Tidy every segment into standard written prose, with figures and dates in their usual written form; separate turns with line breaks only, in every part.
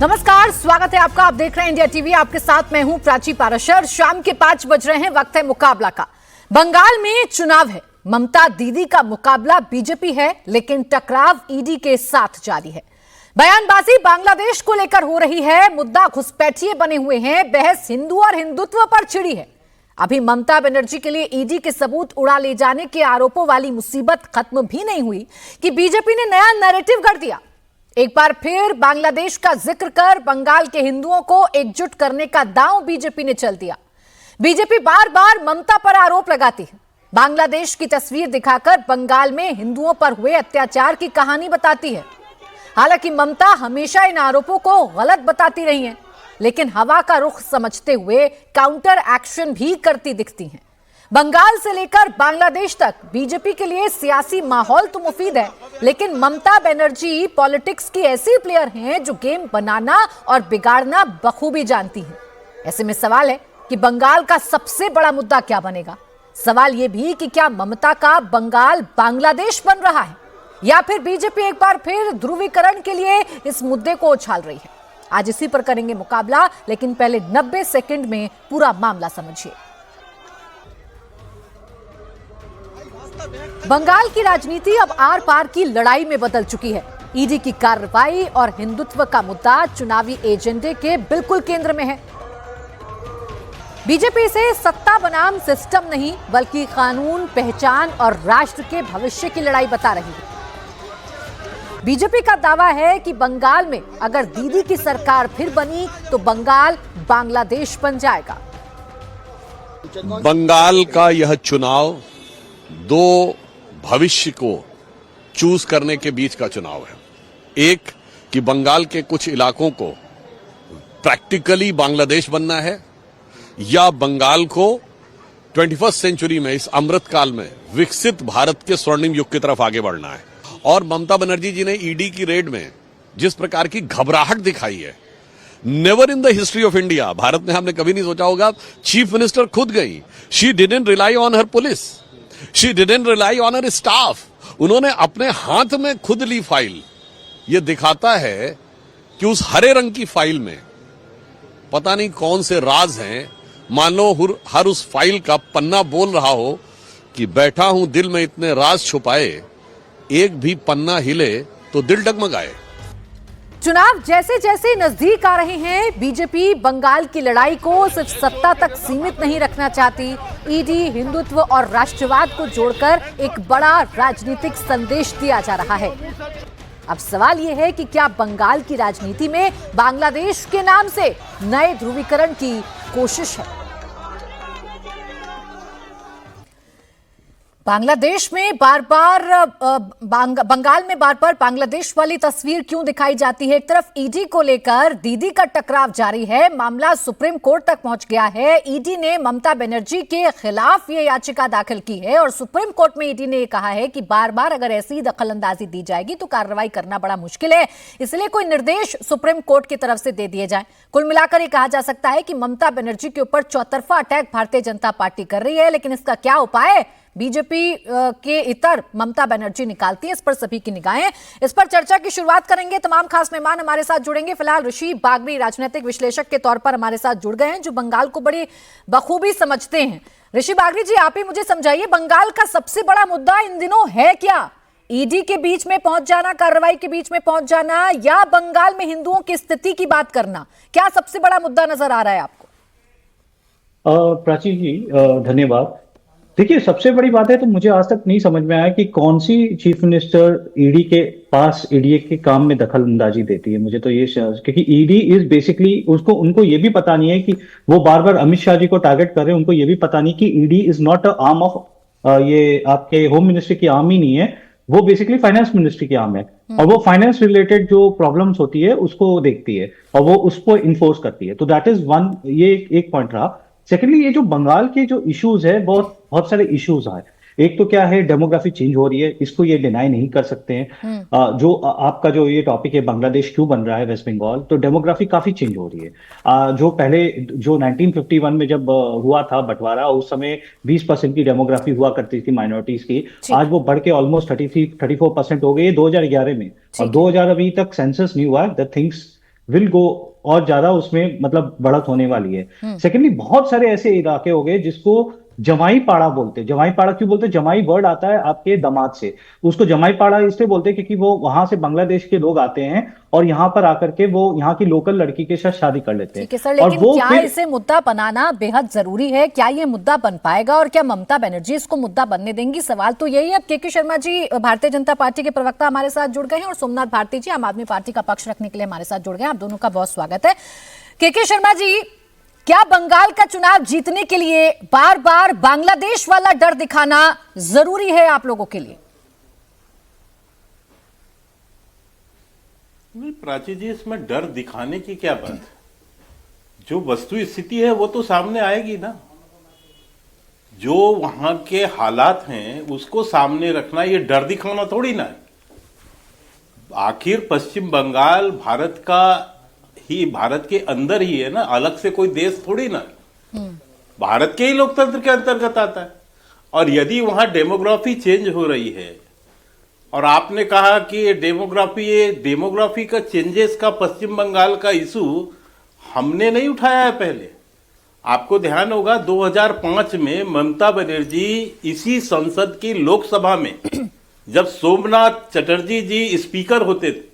नमस्कार, स्वागत है आपका। आप देख रहे हैं इंडिया टीवी। आपके साथ मैं हूं प्राची पाराशर। शाम के 5 बज रहे हैं, वक्त है मुकाबला का। बंगाल में चुनाव है। ममता दीदी का मुकाबला बीजेपी है, लेकिन टकराव ईडी के साथ जारी है। बयानबाजी बांग्लादेश को लेकर हो रही है। मुद्दा घुसपैठिए बने हुए हैं। बहस हिंदू और हिंदुत्व पर छिड़ी है। अभी ममता बनर्जी के लिए ईडी के सबूत उड़ा ले जाने के आरोपों वाली मुसीबत खत्म भी नहीं हुई कि बीजेपी ने नया नैरेटिव गढ़ दिया। एक बार फिर बांग्लादेश का जिक्र कर बंगाल के हिंदुओं को एकजुट करने का दांव बीजेपी ने चल दिया। बीजेपी बार बार ममता पर आरोप लगाती है। बांग्लादेश की तस्वीर दिखाकर बंगाल में हिंदुओं पर हुए अत्याचार की कहानी बताती है। हालांकि ममता हमेशा इन आरोपों को गलत बताती रही हैं, लेकिन हवा का रुख समझते हुए काउंटर एक्शन भी करती दिखती हैं। बंगाल से लेकर बांग्लादेश तक बीजेपी के लिए सियासी माहौल तो मुफीद है, लेकिन ममता बनर्जी पॉलिटिक्स की ऐसी प्लेयर हैं जो गेम बनाना और बिगाड़ना बखूबी जानती हैं। ऐसे में सवाल है कि बंगाल का सबसे बड़ा मुद्दा क्या बनेगा। सवाल यह भी कि क्या ममता का बंगाल बांग्लादेश बन रहा है, या फिर बीजेपी एक बार फिर ध्रुवीकरण के लिए इस मुद्दे को उछाल रही है। आज इसी पर करेंगे मुकाबला, लेकिन पहले 90 सेकंड में पूरा मामला समझिए। बंगाल की राजनीति अब आर पार की लड़ाई में बदल चुकी है। ईडी की कार्रवाई और हिंदुत्व का मुद्दा चुनावी एजेंडे के बिल्कुल केंद्र में है। बीजेपी से सत्ता बनाम सिस्टम नहीं, बल्कि कानून, पहचान और राष्ट्र के भविष्य की लड़ाई बता रही है। बीजेपी का दावा है कि बंगाल में अगर दीदी की सरकार फिर बनी तो बंगाल बांग्लादेश बन जाएगा।
बंगाल का यह चुनाव दो भविष्य को चूज करने के बीच का चुनाव है। एक कि बंगाल के कुछ इलाकों को प्रैक्टिकली बांग्लादेश बनना है, या बंगाल को 21वीं सेंचुरी में, इस अमृत काल में विकसित भारत के स्वर्णिम युग की तरफ आगे बढ़ना है। और ममता बनर्जी जी ने ईडी की रेड में जिस प्रकार की घबराहट दिखाई है, never in the history of India, Bharat में हमने कभी नहीं सोचा होगा। चीफ मिनिस्टर खुद गई। She didn't rely on her police, she didn't rely on her staff. उन्होंने अपने हाथ में खुद ली फाइल। यह दिखाता है कि उस हरे रंग की फाइल में पता नहीं कौन से राज हैं। मान लो हर उस फाइल का पन्ना बोल रहा हो कि बैठा हूं दिल में इतने राज छुपाए, एक भी पन्ना हिले तो दिल डगमगाए।
चुनाव जैसे जैसे नजदीक आ रहे हैं, बीजेपी बंगाल की लड़ाई को सिर्फ सत्ता तक सीमित नहीं रखना चाहती। ईडी, हिंदुत्व और राष्ट्रवाद को जोड़कर एक बड़ा राजनीतिक संदेश दिया जा रहा है। अब सवाल यह है कि क्या बंगाल की राजनीति में बांग्लादेश के नाम से नए ध्रुवीकरण की कोशिश है। बांग्लादेश में बार बार बंगाल में बार बार बांग्लादेश वाली तस्वीर क्यों दिखाई जाती है। एक तरफ ईडी को लेकर दीदी का टकराव जारी है। मामला सुप्रीम कोर्ट तक पहुंच गया है। ईडी ने ममता बनर्जी के खिलाफ ये याचिका दाखिल की है और सुप्रीम कोर्ट में ईडी ने यह कहा है कि बार बार अगर ऐसी दखलंदाजी दी जाएगी तो कार्रवाई करना बड़ा मुश्किल है, इसलिए कोई निर्देश सुप्रीम कोर्ट की तरफ से दे दिए जाए। कुल मिलाकर यह कहा जा सकता है कि ममता बनर्जी के ऊपर चौतरफा अटैक भारतीय जनता पार्टी कर रही है, लेकिन इसका क्या उपाय है। बीजेपी के इतर ममता बनर्जी निकालती है, इस पर सभी की निगाहें। इस पर चर्चा की शुरुआत करेंगे। तमाम खास मेहमान हमारे साथ जुड़ेंगे। फिलहाल ऋषि बागरी राजनीतिक विश्लेषक के तौर पर हमारे साथ जुड़ गए हैं, जो बंगाल को बड़ी बखूबी समझते हैं। ऋषि बागरी जी, आप ही मुझे समझाइए, बंगाल का सबसे बड़ा मुद्दा इन दिनों है क्या। ईडी के बीच में पहुंच जाना, कार्रवाई के बीच में पहुंच जाना, या बंगाल में हिंदुओं की स्थिति की बात करना, क्या सबसे बड़ा मुद्दा नजर आ रहा है आपको।
प्राची जी धन्यवाद। देखिए, सबसे बड़ी बात है तो मुझे आज तक नहीं समझ में आया कि कौन सी चीफ मिनिस्टर ईडी के पास ईडी के काम में दखल अंदाजी देती है। मुझे तो ये, क्योंकि ईडी इज बेसिकली, उनको ये भी पता नहीं है कि वो बार बार अमित शाह जी को टारगेट कर रहे हैं। उनको ये भी पता नहीं कि ED is not a arm of, ये आपके होम मिनिस्ट्री की आर्म ही नहीं है, वो बेसिकली फाइनेंस मिनिस्ट्री की आर्म है। और वो फाइनेंस रिलेटेड जो प्रॉब्लम्स होती है उसको देखती है और वो उसको इन्फोर्स करती है। तो दैट इज वन, ये एक पॉइंट रहा। सेकेंडली, ये जो बंगाल के जो इश्यूज है, बहुत सारे इश्यूज आए। एक तो क्या है, डेमोग्राफी चेंज हो रही है, इसको ये डिनाई नहीं कर सकते हैं। जो आपका जो ये टॉपिक है, बांग्लादेश क्यों बन रहा है वेस्ट बंगाल, तो डेमोग्राफी काफी चेंज हो रही है। जो पहले जो 1951 में जब हुआ था बंटवारा, उस समय 20% की डेमोग्राफी हुआ करती थी माइनॉरिटीज की, आज वो बढ़ के ऑलमोस्ट 34% हो गई है 2011 में। और 2000 अभी तक सेंसस नहीं हुआ है। द थिंग्स विल गो और ज्यादा उसमें मतलब बढ़त होने वाली है। सेकेंडली, बहुत सारे ऐसे इलाके हो गए जिसको जमाई पाड़ा बोलते हैं। जमाई पाड़ा क्यों बोलते हैं? जमाई वर्ड आता है आपके दामाद से। उसको जमाई पाड़ा इसलिए बोलते हैं क्योंकि वो वहां से बांग्लादेश के लोग आते हैं और यहाँ पर आकर के वो यहाँ की लोकल लड़की के साथ शादी कर लेते हैं।
ठीक है सर,
और
लेकिन
वो
क्या
फिर
इसे मुद्दा बनाना बेहद जरूरी है? क्या ये मुद्दा बन पाएगा और क्या ममता बनर्जी इसको मुद्दा बनने देंगी? सवाल तो यही है। अब के शर्मा जी भारतीय जनता पार्टी के प्रवक्ता हमारे साथ जुड़ गए हैं और सोमनाथ भारती जी आम आदमी पार्टी का पक्ष रखने के लिए हमारे साथ जुड़ गए हैं। आप दोनों का बहुत स्वागत है। के शर्मा जी, क्या बंगाल का चुनाव जीतने के लिए बार बार बांग्लादेश वाला डर दिखाना जरूरी है आप लोगों के लिए?
नहीं प्राची जी, इसमें डर दिखाने की क्या बात है? जो वस्तु स्थिति है वो तो सामने आएगी ना। जो वहां के हालात हैं उसको सामने रखना, ये डर दिखाना थोड़ी ना है। आखिर पश्चिम बंगाल भारत का ही, भारत के अंदर ही है ना, अलग से कोई देश थोड़ी ना है। भारत के ही लोकतंत्र के अंतर्गत आता है। और यदि वहां डेमोग्राफी चेंज हो रही है, और आपने कहा कि डेमोग्राफी का चेंजेस का पश्चिम बंगाल का इशू हमने नहीं उठाया है पहले। आपको ध्यान होगा 2005 में ममता बनर्जी इसी संसद की लोकसभा में जब सोमनाथ चटर्जी जी स्पीकर होते थे,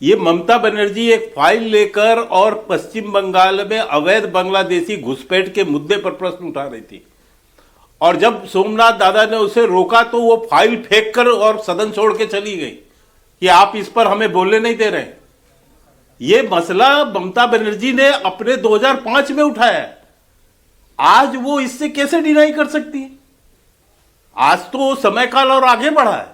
ये ममता बनर्जी एक फाइल लेकर और पश्चिम बंगाल में अवैध बांग्लादेशी घुसपैठ के मुद्दे पर प्रश्न उठा रही थी। और जब सोमनाथ दादा ने उसे रोका तो वो फाइल फेंक कर और सदन छोड़ के चली गई कि आप इस पर हमें बोलने नहीं दे रहे। ये मसला ममता बनर्जी ने अपने 2005 में उठाया है। आज वो इससे कैसे डिनाई कर सकती है? आज तो समय काल और आगे बढ़ा है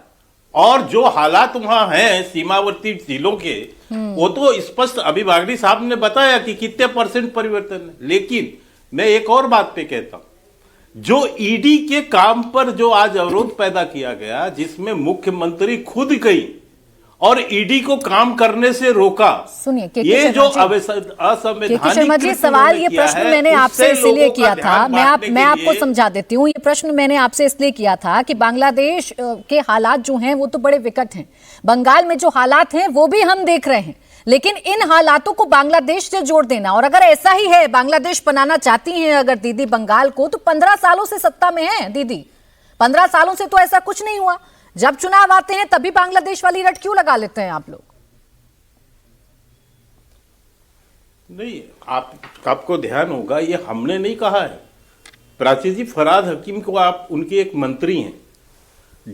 और जो हालात वहां हैं सीमावर्ती जिलों के, वो तो स्पष्ट अभी बागड़ी साहब ने बताया कि कितने % परिवर्तन है। लेकिन मैं एक और बात पे कहता हूं, जो ईडी के काम पर जो आज अवरोध पैदा किया गया, जिसमें मुख्यमंत्री खुद गई और ईडी को काम करने से रोका।
सुनिए,
ये जो असंवैधानिक
शर्मा जी, सवाल ये प्रश्न मैंने आपसे इसलिए किया था, मैं आपको समझा देती हूँ। ये प्रश्न मैंने आपसे इसलिए किया था कि बांग्लादेश के हालात जो हैं वो तो बड़े विकट हैं, बंगाल में जो हालात हैं वो भी हम देख रहे हैं, लेकिन इन हालातों को बांग्लादेश से जोड़ देना, और अगर ऐसा ही है, बांग्लादेश बनाना चाहती हैं अगर दीदी बंगाल को, तो 15 सालों से सत्ता में है दीदी। 15 सालों से तो ऐसा कुछ नहीं हुआ। जब चुनाव आते हैं तभी बांग्लादेश वाली रट क्यों लगा लेते हैं आप लोग?
नहीं, आपको ध्यान होगा, ये हमने नहीं कहा है। प्राची जी, फराद हकीम को आप, उनके एक मंत्री हैं,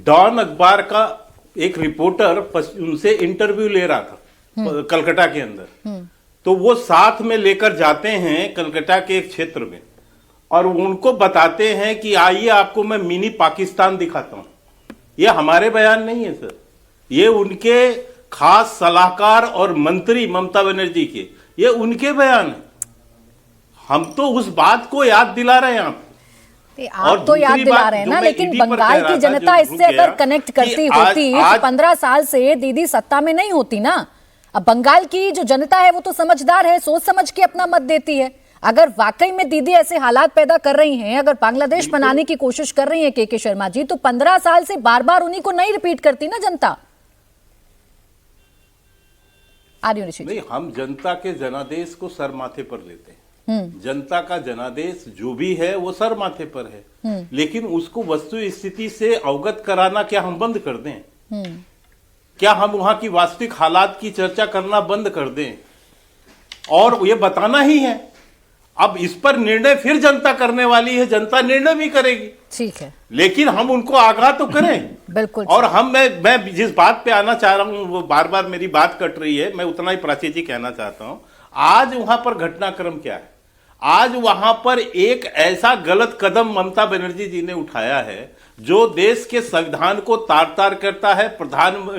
डॉन अखबार का एक रिपोर्टर उनसे इंटरव्यू ले रहा था कलकत्ता के अंदर, तो वो साथ में लेकर जाते हैं कलकत्ता के एक क्षेत्र में और उनको बताते हैं कि आइए आपको मैं मिनी पाकिस्तान दिखाता हूं। ये हमारे बयान नहीं है सर, ये उनके खास सलाहकार और मंत्री ममता बनर्जी के, ये उनके बयान है। हम तो उस बात को याद दिला रहे हैं
आप तो याद दिला रहे हैं ना, लेकिन बंगाल की जनता इससे अगर कनेक्ट करती होती तो 15 साल से दीदी सत्ता में नहीं होती ना। अब बंगाल की जो जनता है वो तो समझदार है, सोच समझ के अपना मत देती है। अगर वाकई में दीदी ऐसे हालात पैदा कर रही हैं, अगर बांग्लादेश बनाने की कोशिश कर रही है के शर्मा जी, तो 15 साल से बार बार उन्हीं को नहीं रिपीट करती ना जनता।
नहीं, हम जनता के जनादेश को सर माथे पर लेते हैं। जनता का जनादेश जो भी है वो सर माथे पर है, लेकिन उसको वस्तु स्थिति से अवगत कराना क्या हम बंद कर दें? क्या हम वहां की वास्तविक हालात की चर्चा करना बंद कर दें? और ये बताना ही है। अब इस पर निर्णय फिर जनता करने वाली है, जनता निर्णय भी करेगी, ठीक है, लेकिन हम उनको आगाह तो करें।
बिल्कुल।
और मैं जिस बात पे आना चाह रहा हूं, वो बार बार मेरी बात कट रही है, मैं उतना ही प्राची जी कहना चाहता हूं। आज वहां पर घटनाक्रम क्या है? आज वहां पर एक ऐसा गलत कदम ममता बनर्जी जी ने उठाया है जो देश के संविधान को तार-तार करता है,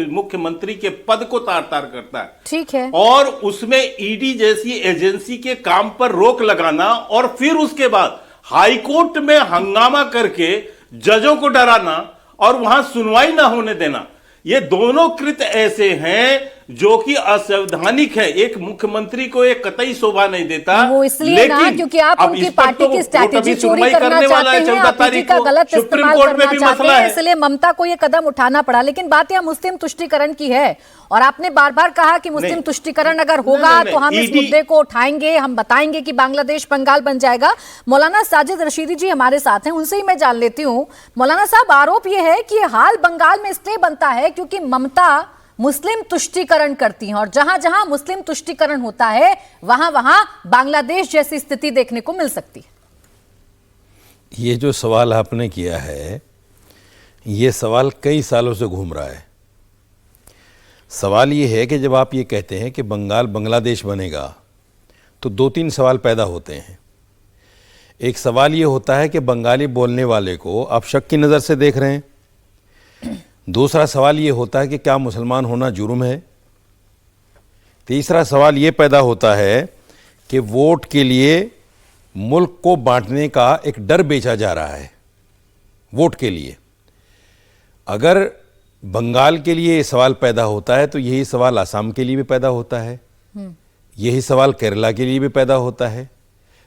मुख्यमंत्री के पद को तार-तार करता है,
ठीक है,
और उसमें ईडी जैसी एजेंसी के काम पर रोक लगाना और फिर उसके बाद हाईकोर्ट में हंगामा करके जजों को डराना और वहां सुनवाई ना होने देना, ये दोनों कृत्य ऐसे हैं जो कि असंवैधानिक है। एक मुख्यमंत्री को एक कतई शोभा नहीं देता।
वो इसलिए ना क्योंकि आप
अब
उनकी
इस पर
पार्टी
तो
की स्ट्रैटेजी
अभी
चोरी
सुनवाई
करना
करने वाला
चाहते
है
हैं,
14
आप
तारीख
का
को
गलत
सुप्रीम
इस्तेमाल
कोर्ट में
करना
भी
चाहते
मसला
हैं,
है।
इसलिए ममता को ये कदम उठाना पड़ा। लेकिन बात यहाँ मुस्लिम तुष्टीकरण की है और आपने बार बार कहा कि मुस्लिम तुष्टीकरण अगर होगा
नहीं,
तो हम इस
ED
मुद्दे को उठाएंगे, हम बताएंगे कि बांग्लादेश बंगाल बन जाएगा। मौलाना साजिद रशीदी जी हमारे साथ हैं, उनसे ही मैं जान लेती हूँ। मौलाना साहब, आरोप यह है कि हाल बंगाल में इसलिए बनता है क्योंकि ममता मुस्लिम तुष्टीकरण करती हैं और जहां जहां मुस्लिम तुष्टीकरण होता है वहां वहां बांग्लादेश जैसी स्थिति देखने को मिल सकती है।
ये जो सवाल आपने किया है, ये सवाल कई सालों से घूम रहा है। सवाल ये है कि जब आप ये कहते हैं कि बंगाल बांग्लादेश बनेगा तो दो तीन सवाल पैदा होते हैं। एक सवाल ये होता है कि बंगाली बोलने वाले को आप शक की नज़र से देख रहे हैं। दूसरा सवाल ये होता है कि क्या मुसलमान होना जुर्म है। तीसरा सवाल ये पैदा होता है कि वोट के लिए मुल्क को बांटने का एक डर बेचा जा रहा है वोट के लिए। अगर बंगाल के लिए ये सवाल पैदा होता है तो यही सवाल आसाम के लिए भी पैदा होता है, यही सवाल केरला के लिए भी पैदा होता है,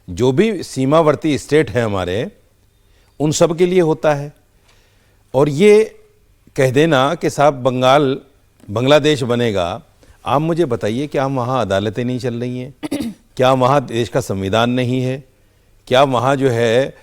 जो भी सीमावर्ती स्टेट है हमारे, उन सब के लिए होता है। और ये कह देना कि साहब बांग्लादेश बनेगा, आप मुझे बताइए क्या वहाँ अदालतें नहीं चल रही हैं? क्या वहाँ देश का संविधान नहीं है? क्या वहाँ जो है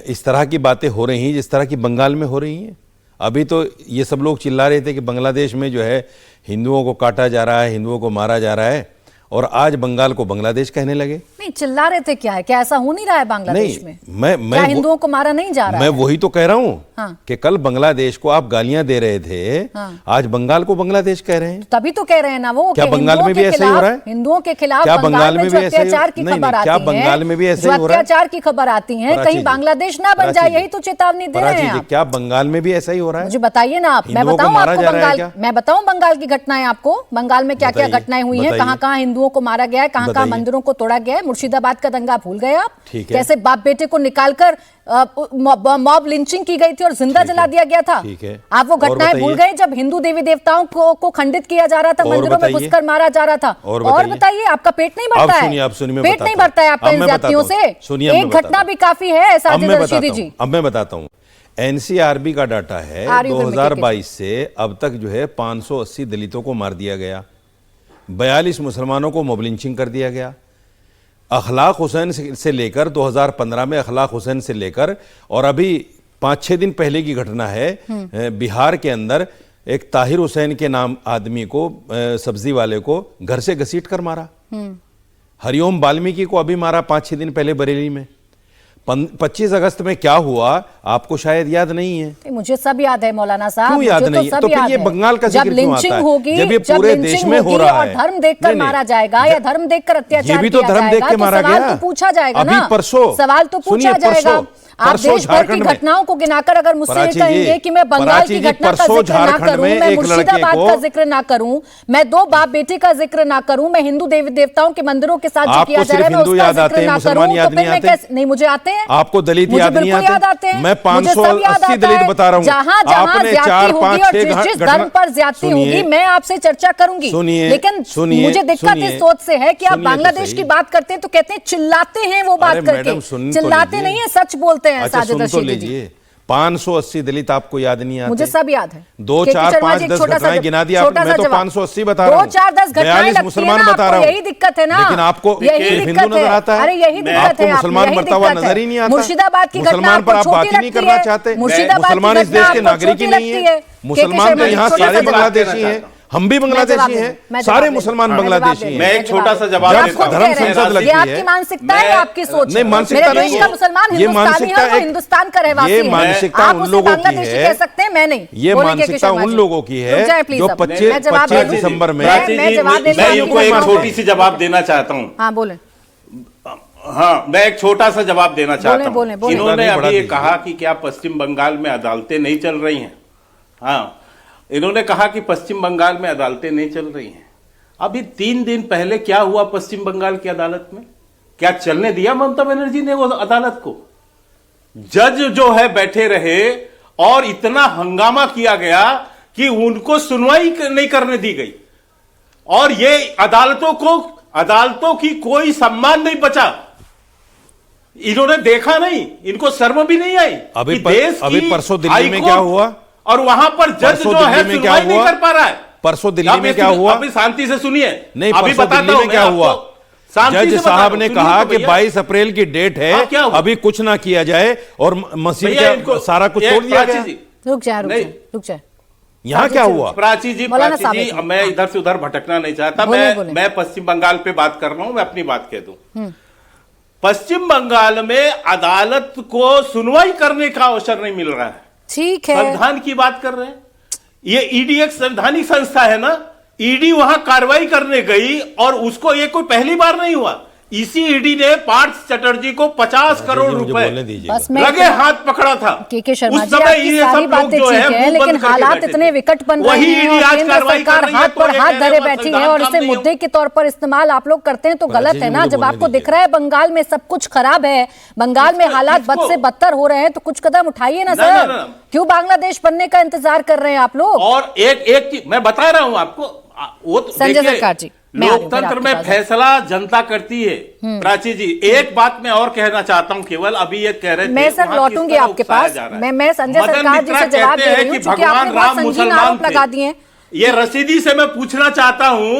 इस तरह की बातें हो रही हैं जिस तरह की बंगाल में हो रही हैं? अभी तो ये सब लोग चिल्ला रहे थे कि बांग्लादेश में जो है हिंदुओं को काटा जा रहा है, हिंदुओं को मारा जा रहा है, और आज बंगाल को बांग्लादेश कहने लगे।
नहीं, चिल्ला रहे थे क्या है? क्या ऐसा हो नहीं रहा है बांग्लादेश में?
मैं
क्या हिंदुओं को मारा नहीं जा रहा
मैं
है?
वही तो कह रहा हूँ
हाँ।
कि कल बांग्लादेश को आप गालियां दे रहे थे,
हाँ।
आज बंगाल को बांग्लादेश कह रहे हैं।
तभी तो कह रहे हैं ना वो
क्या
कि
बंगाल में भी ऐसा ही हो रहा है?
हिंदुओं के खिलाफ
क्या
बंगाल में जो अत्याचार की
नहीं,
खबर
नहीं,
आती
क्या
है,
बंगाल में भी ऐसा ही
जो
हो रहा है?
अत्याचार की खबर आती है,
प्राची
कहीं
जी,
बांग्लादेश ना बन
प्राची
जाए,
जी,
यही तो चेतावनी दे रहे
प्राची
हैं
जी,
आप।
क्या बंगाल में भी ऐसा ही हो रहा है?
मुझे बताइए ना आप। मैं
हिंदुओं को
बताऊं
मारा
आपको
जा रहा है
बंगाल,
क्या?
मैं बताऊं बंगाल की घटनाएं आपको। बंगाल में क्या क्या
बताइए,
घटनाएं हुई हैं,
बताइए।
कहां कहां हिंदुओं को मारा गया है, कहां कहां
बताइए।
मंदिरों को तोड़ा गया है। मुर्शिदाबाद का दंगा भूल गए आप?
ठीक है।
कैसे बाप बेटे को निकालकर मॉब लिंचिंग की गई थी और जिंदा जला दिया गया था।
ठीक है।
आप वो
और
घटनाएं
बताइए।
भूल गए जब हिंदू देवी देवताओं को खंडित किया जा रहा था,
और
मंदिरों में
बताइए।
घुसकर मारा जा रहा था।
और
और बताइए, आपका पेट नहीं भरता है?
आप सुनिए, मैं
पेट
बताता
नहीं
हूं।
भरता है आपका
अब मैं
इन जातियों
बताता
से?
हूं। सुनिए, अब मैं
एक
बताता
घटना
हूं।
भी काफी है साजिद रशीदी जी।
अब मैं बताता हूँ। एनसीआरबी का डाटा है,
आ रही हूं, फिर मैं
2022 से अब तक जो है 580 दलितों को मार दिया गया, 42 मुसलमानों को मॉब लिंचिंग कर दिया गया। अखलाक हुसैन से लेकर 2015 में अखलाक हुसैन से लेकर और अभी 5-6 दिन पहले की घटना है, बिहार के अंदर एक ताहिर हुसैन के नाम आदमी को, सब्जी वाले को घर से घसीट कर मारा। हरिओम वाल्मीकि को अभी मारा 5-6 दिन पहले बरेली में। 25 अगस्त में क्या हुआ आपको शायद याद नहीं है।
मुझे सब याद है मौलाना साहब।
क्यों याद
मुझे
नहीं है? तो फिर ये बंगाल का जिक्र क्यों आता है?
होगी,
जब ये पूरे देश में हो रहा है,
धर्म देखकर मारा जाएगा या धर्म देखकर अत्याचार
ये भी तो धर्म देख के मारा गया।
सवाल तो पूछा जाएगा
अभी
ना,
परसों
सवाल तो पूछा जाएगा। आप देश भर की
झारखंड में,
घटनाओं को गिनाकर अगर मुझसे ये
प्राची
कहेंगे
जी,
कि मैं बंगाल
प्राची
की
जी,
घटना का
परसों
जिक्र ना
झारखंड
करूं,
में
मैं
एक लड़के
मुर्शिदाबाद
को-
का जिक्र ना करूं, मैं दो बाप बेटे का जिक्र ना करूं, मैं हिंदू देवी देवताओं के मंदिरों के साथ जो
आपको
किया जा
सिर्फ
रहा है मैं
हिंदू
उसका
याद आते
जिक्र
हैं,
ना
मुसलमान
करूं,
याद
तो फिर
नहीं
मैं
आते?
कैसे? नहीं, मुझे आते हैं।
आपको दलित
मुझे
याद नहीं
बिल्कुल याद आते हैं।
मैं
मुझे सब याद
580
आता
दलित
है।
बता रहा हूं।
जहां जहां
आपने
ज्यादती
4,
होगी
5,
और
6
जिस जिस
घटना-
धर्म पर ज्यादती
सुनिए,
होगी मैं आपसे चर्चा करूंगी।
सुनिए,
लेकिन
सुनिए,
मुझे दिक्कत
सुनिए,
इस सोच से है कि आप
सुनिए तो
बांग्लादेश
सही।
की बात करते हैं तो कहते हैं चिल्लाते हैं वो बात
अरे
करके।
मैडम, सुन तो
चिल्लाते
लीजिए।
नहीं है, सच बोलते हैं
अच्छा,
साजिद
सुन तो
रशीदी जी।
लीजिए। 580 दलित आपको याद नहीं आते?
मुझे सब याद है।
2, 4, 5, 10 घटनाएं गिना दी आपने, मैं तो 580 बता रहा हूं।
2, 4, 10 घटनाएं
42
लगती है
मुसलमान
ना,
बता
आपको
रहा हूं।
यही दिक्कत है ना।
लेकिन आपको
यही
सिर्फ
दिक्कत
हिंदू नजर आता है?
अरे यही दिक्कत
आपको
है,
मुसलमान
यही
मरता हुआ
दिक्कत है।
नजर ही नहीं आता।
मुर्शिदाबाद की घटना
मुसलमान पर आप
आपको
बात ही
छोटी
नहीं
लगती
करना
है।
चाहते।
मुर्शिदाबाद की
मुसलमान इस
घटना
देश के
आपको
नागरिक ही
छोटी
नहीं
लगती
है। मुसलमान तो यहाँ सारे बांग्लादेशी हैं, हम भी बांग्लादेशी हैं, सारे मुसलमान बांग्लादेशी हैं।
मैं एक छोटा सा जवाब
जब
देता हूं।
धर्म संसद लगती
ये
है,
आपकी मानसिकता है, आपकी सोच
नहीं,
है।
मानसिकता
मेरे देश
नहीं
का
है।
मुसलमान
ये
हिंदुस्तानी
मानसिकता
है, वो
एक-
हिंदुस्तान का रहवासी
ये
है।
मानसिकता
आप
उन
उसे
लोगों की
बांग्लादेशी
है,
कह सकते हैं, मैं नहीं।
ये
बोलिए
मानसिकता
केशव
उन
जी।
लोगों की है
रुक जाए प्लीज
जो
अब।
25
मैं जवाब दे दूं।
दिसंबर में
मैं जवाब देने
मैं
वाली
इनको
हूं।
एक छोटी सी जवाब देना चाहता हूं।
हाँ बोले।
हाँ, मैं एक छोटा सा जवाब देना चाहता
बोले,
हूं।
बोले।
इन्होंने
नहीं, बढ़ा
अभी ये
दीजिए।
कहा कि क्या पश्चिम बंगाल में अदालतें नहीं चल रही हैं। हाँ, इन्होंने कहा कि पश्चिम बंगाल में अदालतें नहीं चल रही हैं। अभी 3 दिन पहले क्या हुआ पश्चिम बंगाल की अदालत में? क्या चलने दिया ममता बनर्जी ने वो अदालत को? जज जो है बैठे रहे और इतना हंगामा किया गया कि उनको सुनवाई नहीं करने दी गई। और ये अदालतों की कोई सम्मान नहीं बचा। इन्होंने देखा नहीं, इनको शर्म भी नहीं आई
अभी
कि देश
अभी
की
परसों दिल्ली में क्या हुआ,
और वहां पर जज जो है सुनवाई नहीं कर पा रहा है।
परसों दिल्ली में क्या हुआ,
अभी शांति से सुनिए।
नहीं,
अभी
परसों
बताता
दिल्ली
हूं
में क्या हुआ, जज साहब ने कहा कि 22 अप्रैल की डेट है, अभी कुछ ना किया जाए और मशीन का सारा कुछ तोड़ दिया गया।
रुक जाए
यहाँ क्या हुआ?
प्राची जी, मैं इधर से उधर भटकना नहीं चाहता। मैं पश्चिम बंगाल पे बात कर रहा हूं, मैं अपनी बात कह दूं। पश्चिम बंगाल में अदालत को सुनवाई करने का अवसर नहीं मिल रहा है।
ठीक है,
संविधान की बात कर रहे हैं, ये ईडी एक संवैधानिक संस्था है ना। ईडी वहां कार्रवाई करने गई और उसको ये कोई पहली बार नहीं हुआ। इसी ईडी ने पार्थ चटर्जी को 50 करोड़ रुपए लगे हाथ पकड़ा था।
के शर्मा जी, आपकी सारी बातें ठीक है, लेकिन हालात इतने विकट बन रहे हैं और केंद्र सरकार हाथ पर हाथ धरे बैठी है और इसे मुद्दे के तौर पर इस्तेमाल आप लोग करते हैं तो गलत है ना। जब आपको दिख रहा है बंगाल में सब कुछ खराब है, बंगाल में हालात बद से बदतर हो रहे हैं, तो कुछ कदम उठाइए ना सर। क्यों बांग्लादेश बनने का इंतजार कर रहे हैं आप लोग?
और एक चीज मैं बता रहा हूं आपको, वो तो
संजय सरकार जी,
लोकतंत्र में फैसला जनता करती है। प्राची जी, एक बात मैं और कहना चाहता हूं, केवल अभी ये कह रहे थे,
मैं सर लौटूंगी आपके पास। मैं संजय सरकार जी से जवाब दे रही हूं क्योंकि आपने बहुत संगीन आरोप लगा दिए।
ये रसीदी से मैं पूछना चाहता हूं,